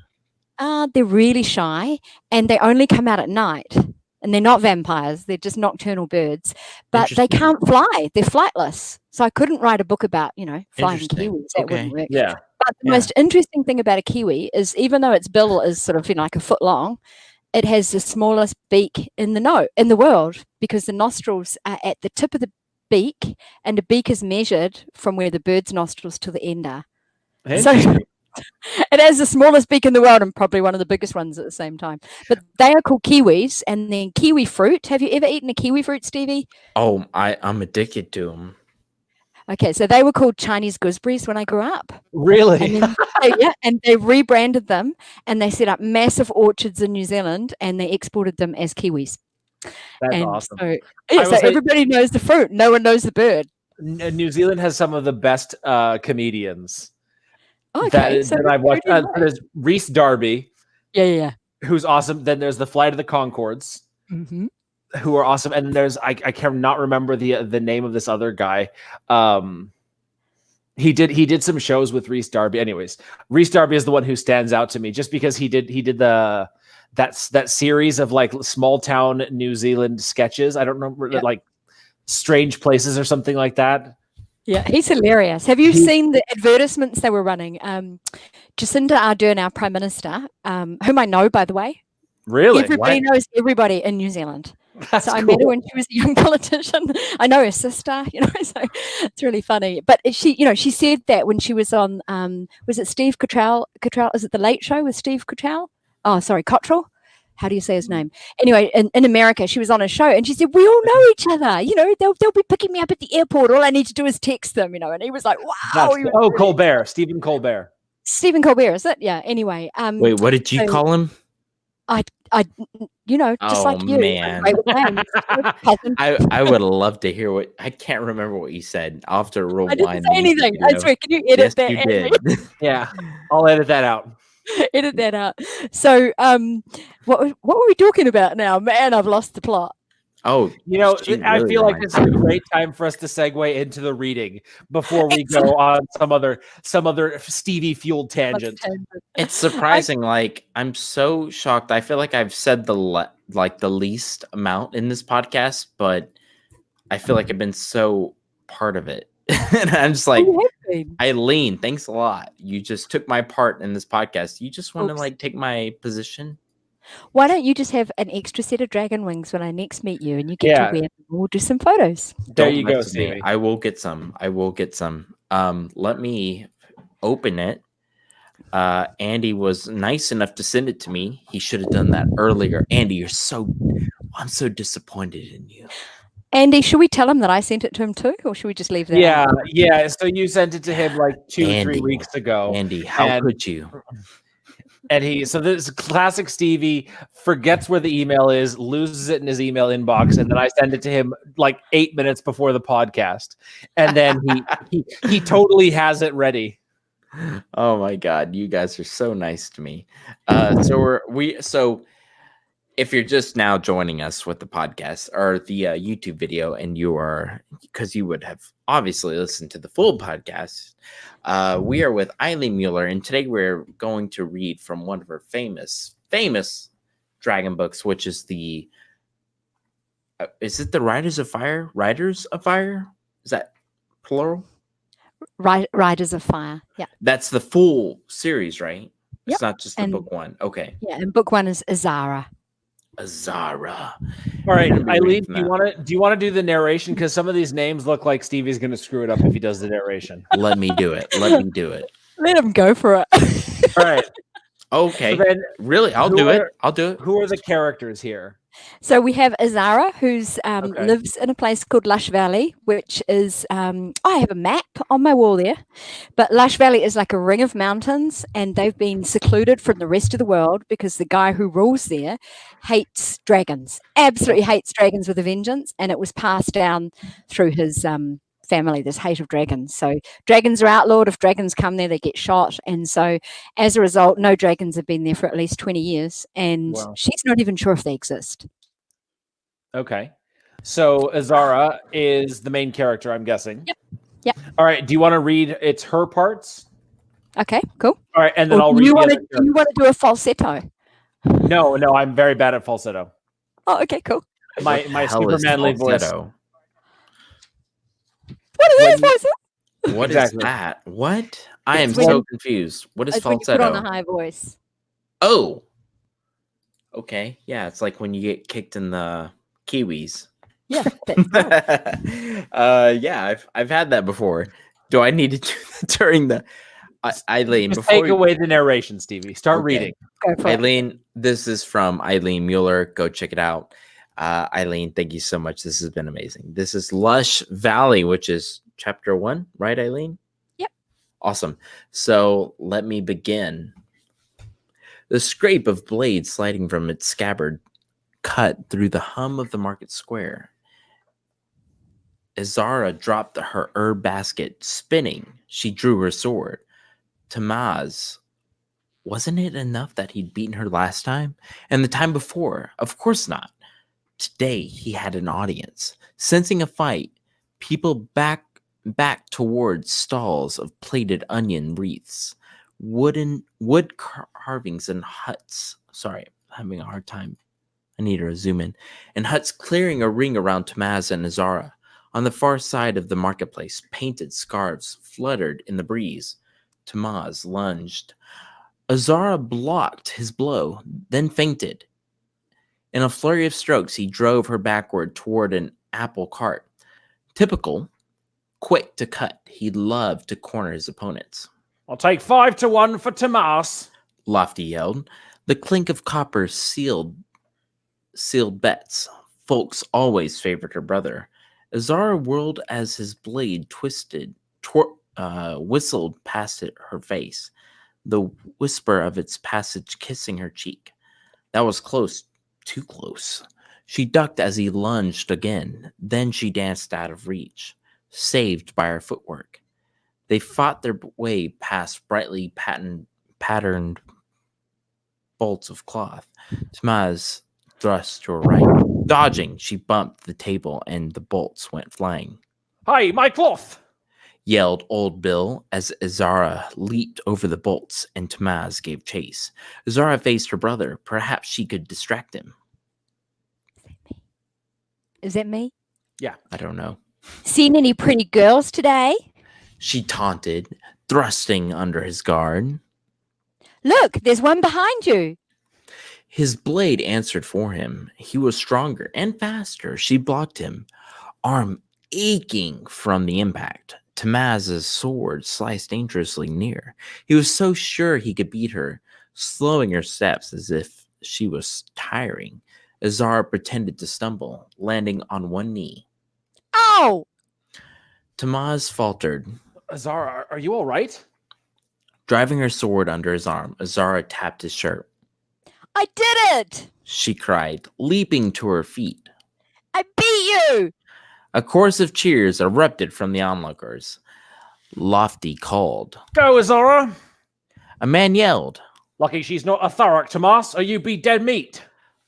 They're really shy, and they only come out at night. And they're not vampires; they're just nocturnal birds. But they can't fly; they're flightless. So I couldn't write a book about flying kiwis. That wouldn't work. Yeah. But the most interesting thing about a kiwi is, even though its bill is sort of like a foot long, it has the smallest beak in the world, because the nostrils are at the tip of the beak, and the beak is measured from where the bird's nostrils to the end are. So it has the smallest beak in the world and probably one of the biggest ones at the same time. But they are called kiwis, and then kiwi fruit. Have you ever eaten a kiwi fruit, Stevie? Oh, I'm addicted to them. Okay, so they were called Chinese gooseberries when I grew up. Really? And then, and they rebranded them, and they set up massive orchards in New Zealand, and they exported them as kiwis. That's awesome. So everybody knows the fruit. No one knows the bird. New Zealand has some of the best comedians. Okay, that I've watched. There's Rhys Darby. Yeah. Who's awesome. Then there's the Flight of the Conchords. Mm-hmm. Who are awesome, and there's I cannot remember the name of this other guy. He did some shows with Rhys Darby. Anyways, Rhys Darby is the one who stands out to me, just because he did that series of like small town New Zealand sketches. I don't remember like Strange Places or something like that. Yeah, he's hilarious. Have you seen the advertisements they were running? Jacinda Ardern, our Prime Minister, whom I know, by the way. Really? Everybody knows everybody in New Zealand. That's so I met her when she was a young politician. I know her sister, so it's really funny. But she said that when she was on, was it Steve Cottrell? Is it The Late Show with Steve Cottrell? Oh, sorry, Cottrell. How do you say his name? Anyway, in America, she was on a show, and she said, "We all know each other. They'll be picking me up at the airport. All I need to do is text them, And he was like, "Wow." Colbert, Stephen Colbert. Stephen Colbert, is it? Yeah. Anyway. Wait, what did you call him? Just like you. Man. I would love to hear what. I can't remember what you said. I'll have to rewind. I didn't say anything. I swear. Can you edit that? You did. Yeah, I'll edit that out. Edit that out. So, what were we talking about now? Man, I've lost the plot. Oh, I feel like this is a great time for us to segue into the reading before we go on some other Stevie fueled tangent. It's surprising. I'm so shocked. I feel like I've said the least amount in this podcast, but I feel like I've been so part of it. And I'm just like, Eileen, thanks a lot. You just took my part in this podcast. You just want to take my position. Why don't you just have an extra set of dragon wings when I next meet you, and you get to wear them? We'll do some photos. There you go, Stevie. I will get some. Let me open it. Andy was nice enough to send it to me. He should have done that earlier. Andy, I'm so disappointed in you. Andy, should we tell him that I sent it to him too, or should we just leave that? Yeah. So you sent it to him like 3 weeks ago. Andy, how could you? And so this classic Stevie forgets where the email is, loses it in his email inbox, and then I send it to him like 8 minutes before the podcast, and then he totally has it ready. Oh my God, you guys are so nice to me. So if you're just now joining us with the podcast or the YouTube video, and because you would have obviously listened to the full podcast, we are with Eileen Mueller, and today we're going to read from one of her famous dragon books, which is is it the Riders of Fire? Riders of Fire? Is that plural? Riders of Fire. Yeah. That's the full series, right? Yep. It's not just the book one. Okay. Yeah, and book one is Azara. Azara. All right, Eileen, do you want to do the narration? Because some of these names look like Stevie's going to screw it up if he does the narration. Let me do it. Let me do it. Let him go for it. All right. Okay. So then, really, I'll do it. I'll do it. Who are the characters here? So we have Azara, who's lives in a place called Lush Valley, which is I have a map on my wall there. But Lush Valley is like a ring of mountains, and they've been secluded from the rest of the world because the guy who rules there hates dragons, absolutely hates dragons with a vengeance, and it was passed down through his family, this hate of dragons. So dragons are outlawed. If dragons come there, they get shot. And so as a result, no dragons have been there for at least 20 years. And she's not even sure if they exist. Okay. So Azara is the main character, I'm guessing. Yep. All right. Do you want to read it's her parts? Okay, cool. All right. And then I'll read you want to do a falsetto? No, I'm very bad at falsetto. Oh, okay, cool. My super manly voice. What is falsetto? What is that? What? I am so confused. What is falsetto? When you put on a high voice. Oh. Okay. Yeah, it's like when you get kicked in the Kiwis. Yeah. Yeah, I've had that before. Do I need to do that during the Eileen? Just take away the narration, Stevie. Start reading. Eileen, this is from Eileen Mueller. Go check it out. Eileen, thank you so much. This has been amazing. This is Lush Valley, which is chapter 1, right, Eileen? Yep. Awesome. So let me begin. The scrape of blade sliding from its scabbard cut through the hum of the market square. Azara dropped her herb basket, spinning. She drew her sword. Tamaz, wasn't it enough that he'd beaten her last time? And the time before? Of course not. Today, he had an audience. Sensing a fight, people back towards stalls of plated onion wreaths, wood carvings and huts. Sorry, I'm having a hard time. I need to zoom in. And huts clearing a ring around Tamaz and Azara. On the far side of the marketplace, painted scarves fluttered in the breeze. Tamaz lunged. Azara blocked his blow, then feinted. In a flurry of strokes, he drove her backward toward an apple cart. Typical, quick to cut, he loved to corner his opponents. I'll take 5-1 for Tamaz, Lofty yelled. The clink of copper sealed bets. Folks always favored her brother. Azara whirled as his blade whistled past her face, the whisper of its passage kissing her cheek. That was close. Too close. She ducked as he lunged again. Then she danced out of reach, saved by her footwork. They fought their way past brightly patterned bolts of cloth. Tamaz thrust to her right. Dodging, she bumped the table and the bolts went flying. "Hi, my cloth!" yelled Old Bill as Azara leaped over the bolts and Tamaz gave chase. Azara faced her brother. Perhaps she could distract him. Is that me? Yeah. I don't know. Seen any pretty girls today? She taunted, thrusting under his guard. Look, there's one behind you. His blade answered for him. He was stronger and faster. She blocked him, arm aching from the impact. Tamaz's sword sliced dangerously near. He was so sure he could beat her, slowing her steps as if she was tiring. Azara pretended to stumble, landing on one knee. Ow! Tamaz faltered. Azara, are you all right? Driving her sword under his arm, Azara tapped his shirt. I did it! She cried, leaping to her feet. I beat you! A chorus of cheers erupted from the onlookers. Lofty called. Go, Azara! A man yelled. Lucky she's not a Tharok, Tamaz, or you be dead meat.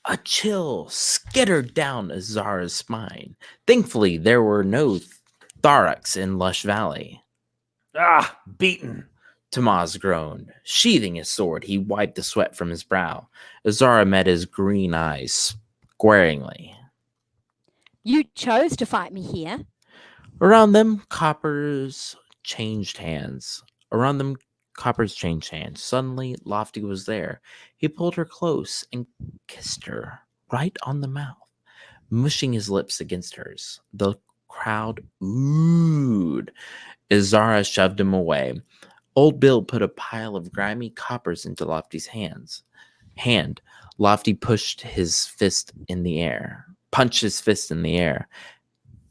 A chill skittered down Azara's spine. Thankfully, there were no Tharoks in Lush Valley. Ah, beaten. Tamaz groaned. Sheathing his sword, he wiped the sweat from his brow. Azara met his green eyes squaringly. You chose to fight me here. Around them, coppers changed hands. Suddenly, Lofty was there. He pulled her close and kissed her. right on the mouth, mushing his lips against hers. The crowd oohed. Azara shoved him away. Old Bill put a pile of grimy coppers into Lofty's hand. Lofty punched his fist in the air.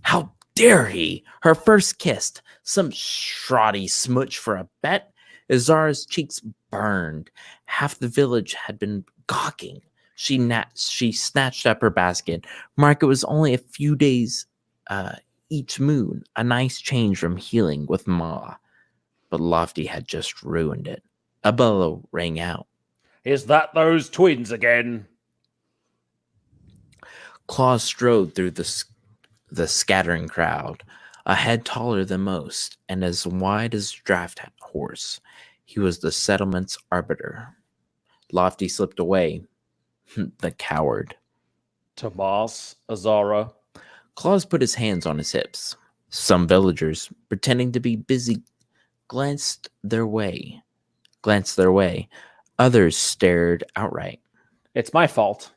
How dare he? Her first kiss. Some shoddy smooch for a bet. Azara's cheeks burned. Half the village had been gawking. She snatched up her basket. Mark, it was only a few days each moon. A nice change from healing with Ma. But Lofty had just ruined it. A bellow rang out. Is that those twins again? Claus strode through the scattering crowd, a head taller than most, and as wide as a draft horse. He was the settlement's arbiter. Lofty slipped away. The coward. Tomas, Azara. Claus put his hands on his hips. Some villagers, pretending to be busy, glanced their way. Others stared outright. It's my fault.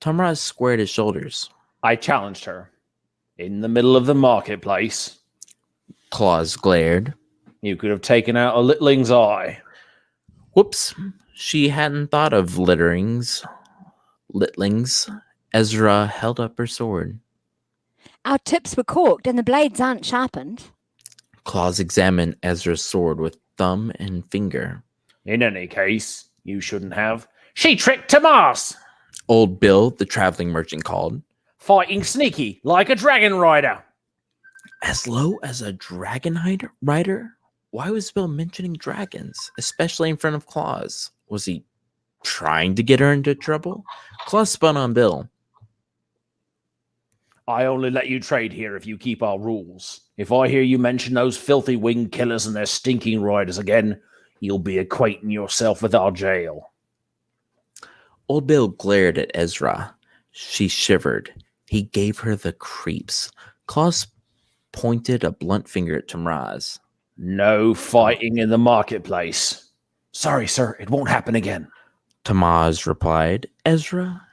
Tomraz squared his shoulders. I challenged her. In the middle of the marketplace. Claus glared. You could have taken out a litling's eye. Whoops. She hadn't thought of litlings. Ezra held up her sword. Our tips were corked and the blades aren't sharpened. Claus examined Ezra's sword with thumb and finger. In any case, you shouldn't have. She tricked Tomas! Old Bill, the traveling merchant, called. Fighting sneaky, like a dragon rider. As low as a dragon rider? Why was Bill mentioning dragons, especially in front of Claus? Was he trying to get her into trouble? Claus spun on Bill. I only let you trade here if you keep our rules. If I hear you mention those filthy winged killers and their stinking riders again, you'll be acquainting yourself with our jail. Old Bill glared at Ezra. She shivered. He gave her the creeps. Claus pointed a blunt finger at Tomraz. No fighting in the marketplace. Sorry, sir, it won't happen again. Tomaz replied. Ezara,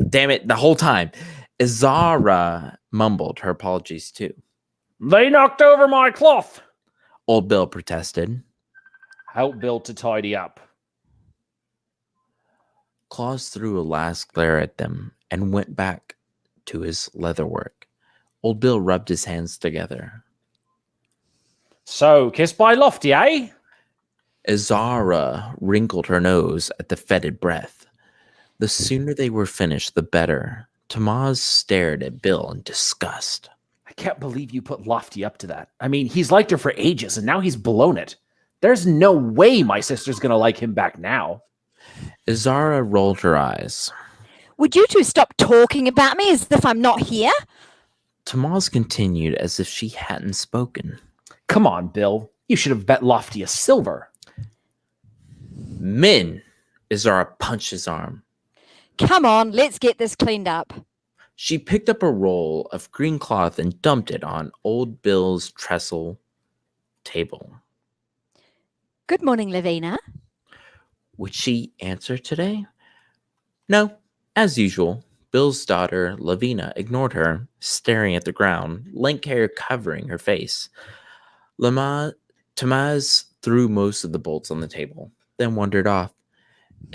damn it, the whole time. Azara mumbled her apologies too. They knocked over my cloth. Old Bill protested. Help Bill to tidy up. Claus threw a last glare at them and went back to his leatherwork. Old Bill rubbed his hands together. So, kissed by Lofty, eh? Azara wrinkled her nose at the fetid breath. The sooner they were finished, the better. Tomaz stared at Bill in disgust. I can't believe you put Lofty up to that. I mean, he's liked her for ages, and now he's blown it. There's no way my sister's going to like him back now. Azara rolled her eyes. Would you two stop talking about me as if I'm not here? Tomaz continued as if she hadn't spoken. Come on, Bill. You should have bet Lofty a silver. Men! Azara punched his arm. Come on, let's get this cleaned up. She picked up a roll of green cloth and dumped it on Old Bill's trestle table. Good morning, Lavina. Would she answer today? No, as usual. Bill's daughter, Lavina, ignored her, staring at the ground, lank hair covering her face. Tomaz threw most of the bolts on the table, then wandered off.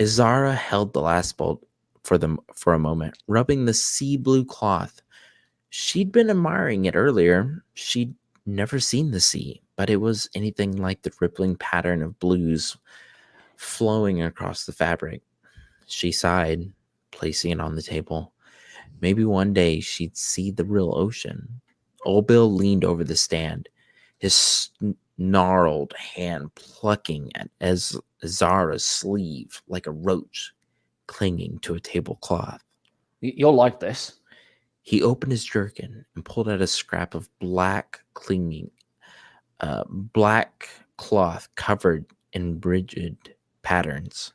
Azara held the last bolt for a moment, rubbing the sea blue cloth. She'd been admiring it earlier. She'd never seen the sea, but it was anything like the rippling pattern of blues flowing across the fabric. She sighed, placing it on the table. Maybe one day she'd see the real ocean. Old Bill leaned over the stand, his gnarled hand plucking at Azara's sleeve like a roach clinging to a tablecloth. You'll like this. He opened his jerkin and pulled out a scrap of black cloth covered in rigid patterns.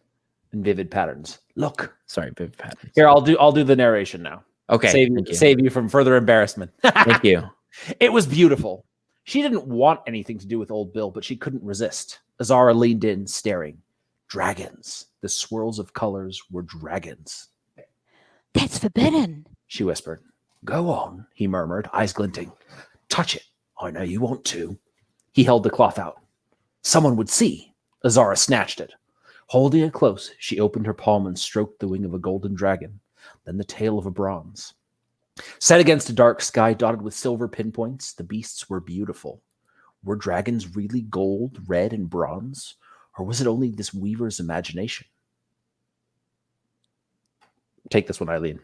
And vivid patterns. Look. Sorry, vivid patterns. Here, I'll do the narration now. Okay. Save you from further embarrassment. Thank you. It was beautiful. She didn't want anything to do with Old Bill, but she couldn't resist. Azara leaned in, staring. Dragons. The swirls of colors were dragons. That's forbidden, she whispered. Go on, he murmured, eyes glinting. Touch it. I know you want to. He held the cloth out. Someone would see. Azara snatched it. Holding it close, she opened her palm and stroked the wing of a golden dragon, then the tail of a bronze. Set against a dark sky dotted with silver pinpoints, the beasts were beautiful. Were dragons really gold, red, and bronze? Or was it only this weaver's imagination? Take this one, Eileen.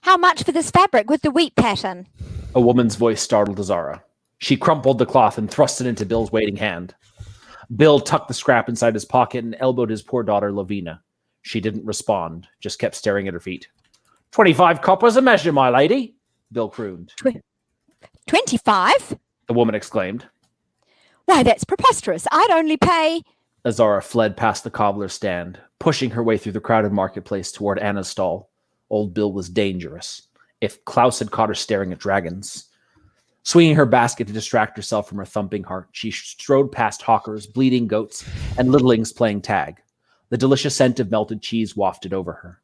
How much for this fabric with the wheat pattern? A woman's voice startled Azara. She crumpled the cloth and thrust it into Bill's waiting hand. Bill tucked the scrap inside his pocket and elbowed his poor daughter, Lavina. She didn't respond, just kept staring at her feet. 25 coppers a measure, my lady, Bill crooned. 25? The woman exclaimed. Why, that's preposterous. I'd only pay... Azara fled past the cobbler's stand, pushing her way through the crowded marketplace toward Anna's stall. Old Bill was dangerous. If Klaus had caught her staring at dragons... Swinging her basket to distract herself from her thumping heart, she strode past hawkers, bleeding goats, and littlings playing tag. The delicious scent of melted cheese wafted over her.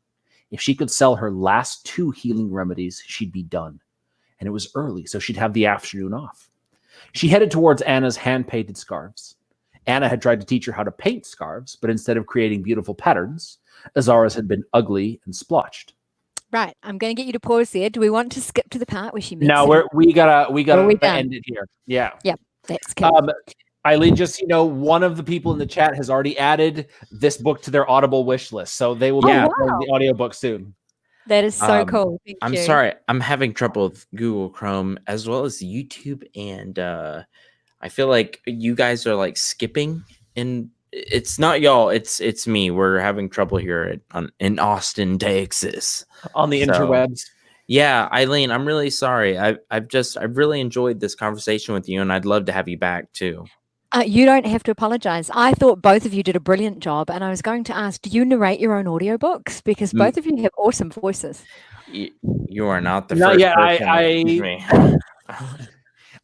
If she could sell her last 2 healing remedies, she'd be done. And it was early, so she'd have the afternoon off. She headed towards Anna's hand-painted scarves. Anna had tried to teach her how to paint scarves, but instead of creating beautiful patterns, Azara's had been ugly and splotched. Right, I'm going to get you to pause there. Do we want to skip to the part where she makes No, we gotta end it here. Yeah. Yep, that's cool. Eileen, just one of the people in the chat has already added this book to their Audible wish list, so they will be playing the audiobook soon. That is so cool. I'm sorry, I'm having trouble with Google Chrome as well as YouTube, and I feel like you guys are like skipping, and it's not y'all, it's me. We're having trouble here in Austin, Texas, on the interwebs. Yeah, Eileen, I'm really sorry. I've really enjoyed this conversation with you, and I'd love to have you back too. You don't have to apologize. I thought both of you did a brilliant job, and I was going to ask, do you narrate your own audiobooks? Because both of you have awesome voices. You are not the first person.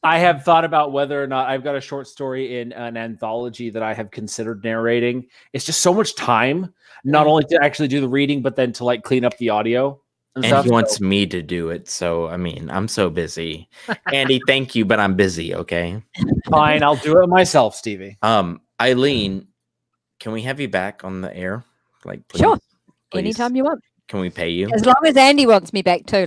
I have thought about whether or not I've got a short story in an anthology that I have considered narrating. It's just so much time, not only to actually do the reading, but then to like clean up the audio. And he wants me to do it. So, I mean, I'm so busy. Andy, thank you, but I'm busy. Okay. Fine. I'll do it myself, Stevie. Eileen, can we have you back on the air? Like, please, sure. Please. Anytime you want. Can we pay you? As long as Andy wants me back too,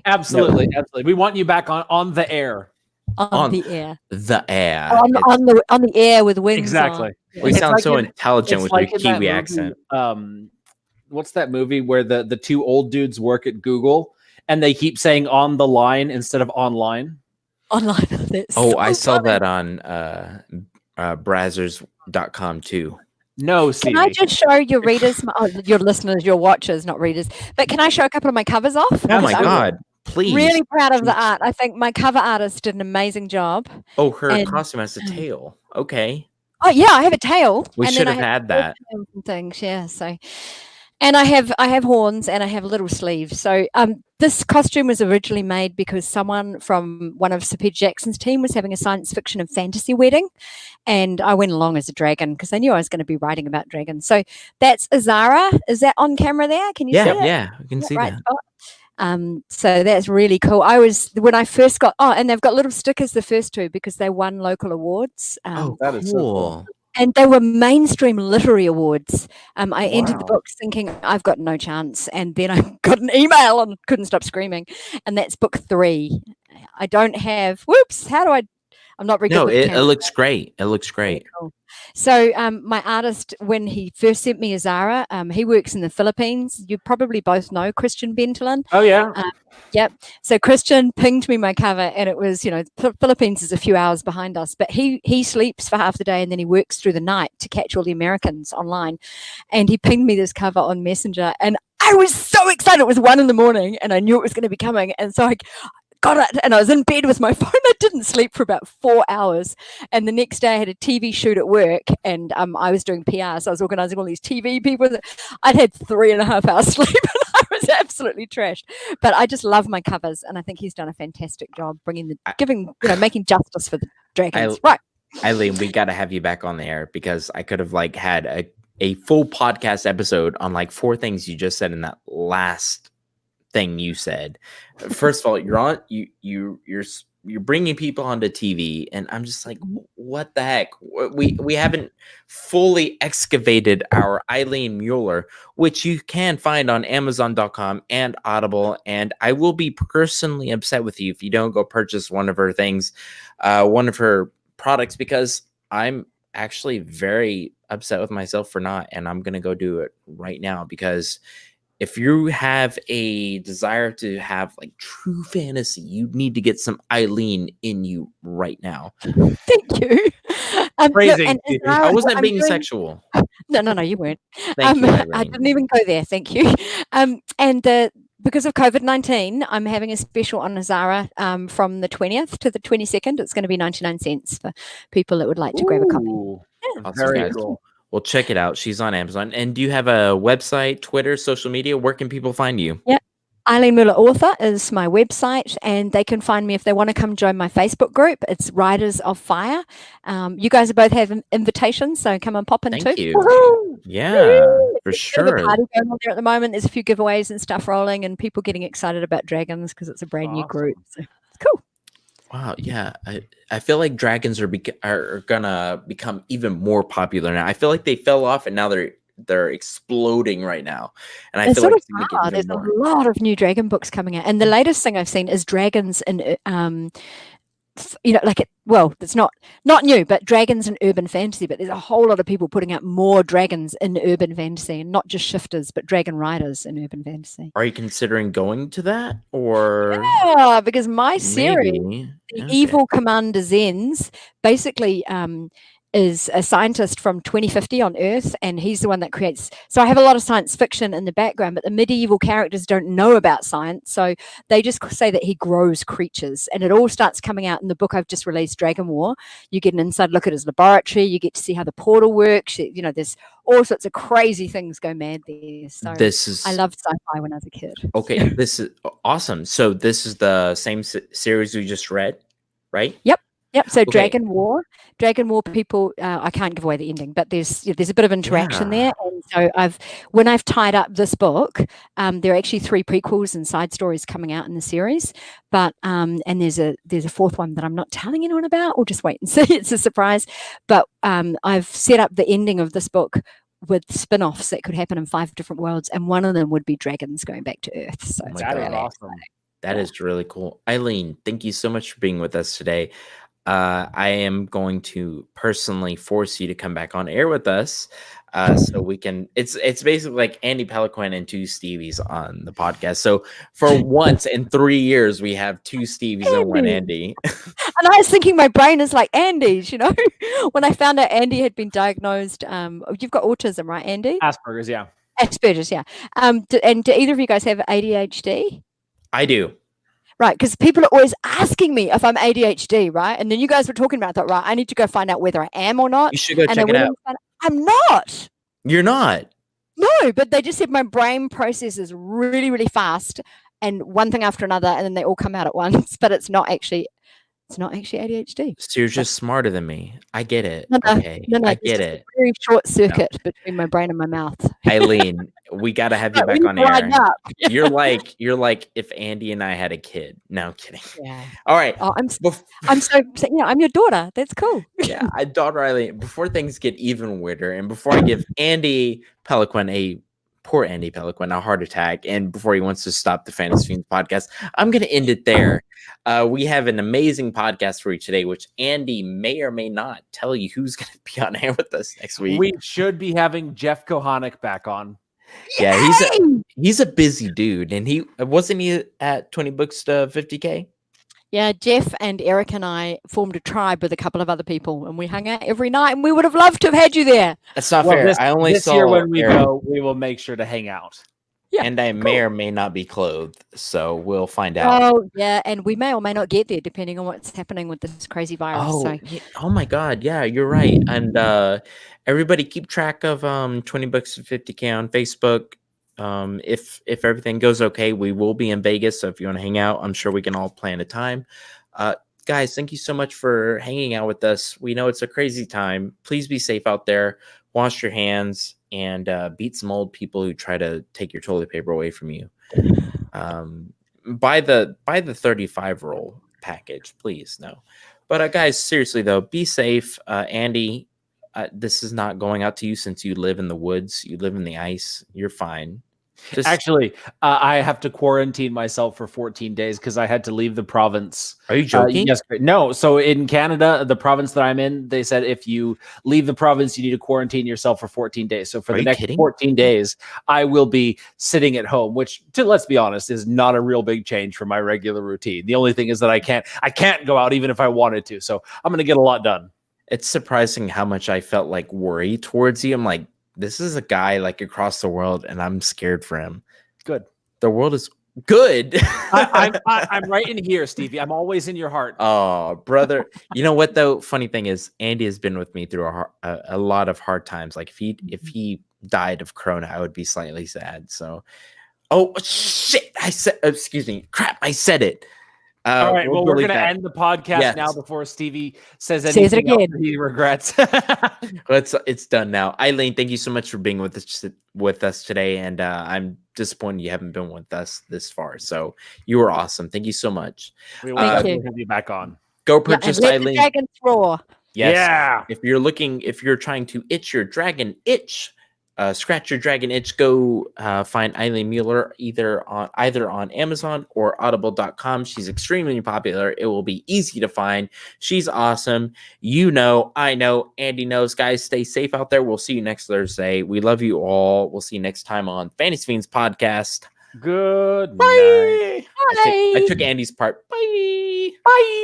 Absolutely. Absolutely. We want you back on the air. On the air. The air. On the air with wings. Exactly. On. We sound so intelligent with your Kiwi accent. What's that movie where the 2 old dudes work at Google and they keep saying on the line instead of online? Online. I saw that on Brazzers.com too. No, Can I just show your readers, your listeners, your watchers, not readers, but can I show a couple of my covers off? Oh my God. Please. Really proud of the art. I think my cover artist did an amazing job. Oh, her costume has a tail. Okay. Oh yeah, I have a tail. We should have had that. Things, yeah. So, and I have horns and I have little sleeves. So, this costume was originally made because someone from one of Sir Peter Jackson's team was having a science fiction and fantasy wedding, and I went along as a dragon because I knew I was going to be writing about dragons. So that's Azara. Is that on camera there? Can you see that? Yeah, I can see that. So that's really cool. When I first got, and they've got little stickers, the first 2, because they won local awards. That is cool. And they were mainstream literary awards. I entered the books thinking I've got no chance. And then I got an email and couldn't stop screaming. And that's book 3. I don't have, I'm not very good. No, it looks great. It looks great. Cool. So my artist, when he first sent me Azara, he works in the Philippines. You probably both know Christian Bentolin. Oh, yeah. Yep. So Christian pinged me my cover, and it was, Philippines is a few hours behind us, but he sleeps for half the day and then he works through the night to catch all the Americans online. And he pinged me this cover on Messenger, and I was so excited. It was 1 a.m. and I knew it was going to be coming. And so I got it, and I was in bed with my phone. I didn't sleep for about 4 hours, and the next day I had a TV shoot at work, and I was doing PR, so I was organizing all these TV people. I'd had 3.5 hours sleep, and I was absolutely trashed. But I just love my covers, and I think he's done a fantastic job making justice for the dragons. Right, Eileen, we got to have you back on the air because I could have had a full podcast episode on like 4 things you just said in that last thing you said. First of all, you're bringing people onto TV, and I'm just like, what the heck? We haven't fully excavated our Eileen Mueller, which you can find on Amazon.com and Audible. And I will be personally upset with you if you don't go purchase one of her things, one of her products, because I'm actually very upset with myself for not, and I'm gonna go do it right now, because if you have a desire to have like true fantasy, you need to get some Eileen in you right now. Thank you. Phrasing. I wasn't being sexual. No, you weren't. Thank you, Eileen. I didn't even go there. Thank you. Because of COVID-19, I'm having a special on Zara from the 20th to the 22nd. It's going to be 99 cents for people that would like to grab a copy. Yeah. Very cool. Well, check it out. She's on Amazon. And do you have a website, Twitter, social media? Where can people find you? Yeah. Eileen Mueller Author is my website, and they can find me if they want to come join my Facebook group. It's Riders of Fire. You guys both have invitations, so come and pop in too. Thank you. Yeah, for sure. There's a party going on there at the moment. There's a few giveaways and stuff rolling, and people getting excited about dragons because it's a brand new group. So it's cool. Wow, yeah. I feel like dragons are gonna become even more popular now. I feel like they fell off, and now they're exploding right now. And I feel like there's a lot of new dragon books coming out, and the latest thing I've seen is dragons in it's not new, but dragons in urban fantasy. But there's a whole lot of people putting out more dragons in urban fantasy, and not just shifters, but dragon riders in urban fantasy. Are you considering going to that, or? Yeah, because my series, The Evil Commander Zens, basically is a scientist from 2050 on Earth, and he's the one that creates. So I have a lot of science fiction in the background, but the medieval characters don't know about science, so they just say that he grows creatures, and it all starts coming out in the book I've just released, Dragon War. You get an inside look at his laboratory. You get to see how the portal works. There's all sorts of crazy things go mad there. So I loved sci-fi when I was a kid. Okay, this is awesome. So this is the same series we just read, right? Yep. So okay. Dragon War people, I can't give away the ending, but there's a bit of interaction there. And so when I've tied up this book, there are actually 3 prequels and side stories coming out in the series, but and there's a 4th one that I'm not telling anyone about. We'll just wait and see. It's a surprise. But I've set up the ending of this book with spin-offs that could happen in 5 different worlds, and one of them would be dragons going back to Earth. So that is awesome. That is really cool. Eileen, thank you so much for being with us today. I am going to personally force you to come back on air with us, so we can. It's basically like Andy Peliquin and 2 Stevies on the podcast. So for once in 3 years, we have 2 Stevies and 1 Andy. And I was thinking my brain is like Andy's. When I found out Andy had been diagnosed, you've got autism, right, Andy? Asperger's, yeah. Asperger's, yeah. And do either of you guys have ADHD? I do. Right, because people are always asking me if I'm ADHD, right? And then you guys were talking about that, right? I need to go find out whether I am or not. You should go check it out. I'm not. You're not? No, but they just said my brain processes really, really fast, and one thing after another, and then they all come out at once. But it's not actually ADHD. So you're just smarter than me. I get it. No, okay, I get it. A very short circuit between my brain and my mouth. Eileen, we got to have you back on air. You're like if Andy and I had a kid. No, I'm kidding. Yeah. All right. Oh, I'm your daughter. That's cool. Yeah, daughter Eileen. Before things get even weirder, and before I give Andy Peliquin poor Andy Peliquin a heart attack, and before he wants to stop the Fantasy Fiends podcast, I'm going to end it there. We have an amazing podcast for you today, which Andy may or may not tell you who's going to be on air with us next week. We should be having Jeff Kohanek back on. Yeah, he's a busy dude, and he wasn't at 20 books to 50K. Yeah, Jeff and Eric and I formed a tribe with a couple of other people, and we hung out every night, and we would have loved to have had you there. That's not fair. I only this saw year when we go, we will make sure to hang out. Yeah, and I may or may not be clothed, so we'll find out. Oh, yeah, and we may or may not get there depending on what's happening with this crazy virus. Oh my God, yeah, you're right. And everybody keep track of 20 books to 50K on Facebook. If everything goes okay, we will be in Vegas. So if you want to hang out, I'm sure we can all plan a time. Guys, thank you so much for hanging out with us. We know it's a crazy time. Please be safe out there. wash your hands, and beat some old people who try to take your toilet paper away from you. Buy the 35 roll package, please. No, but guys, seriously though, be safe. Andy, this is not going out to you since you live in the woods. You live in the ice. You're fine. Actually, I have to quarantine myself for 14 days because I had to leave the province. Are you joking? No. So in Canada, the province that I'm in, they said if you leave the province, you need to quarantine yourself for 14 days. So for the next 14 days, I will be sitting at home, which, let's be honest, is not a real big change from my regular routine. The only thing is that I can't go out even if I wanted to. So I'm going to get a lot done. It's surprising how much I felt like worry towards you. I'm like, this is a guy like across the world, and I'm scared for him. Good. The world is good. I'm right in here, Stevie. I'm always in your heart. Oh, brother. You know what though? Funny thing is, Andy has been with me through a lot of hard times. Like if he died of Corona, I would be slightly sad. So, oh shit! I said, excuse me, crap! I said it. All right. Well, we're going to end the podcast now before Stevie says anything it again. else that he regrets. It's done now. Eileen, thank you so much for being with us today, and I'm disappointed you haven't been with us this far. So you were awesome. Thank you so much. We will have you back on. Go purchase Eileen. The dragons roar. Yes. Yeah. If you're trying to itch your dragon itch, scratch your dragon itch, go find Eileen Mueller either on Amazon or audible.com. She's extremely popular. It will be easy to find. She's awesome. You know, I know, Andy knows. Guys, stay safe out there. We'll see you next Thursday. We love you all. We'll see you next time on Fantasy Fiends podcast. Good Bye. night. I took Andy's part. Bye. Bye.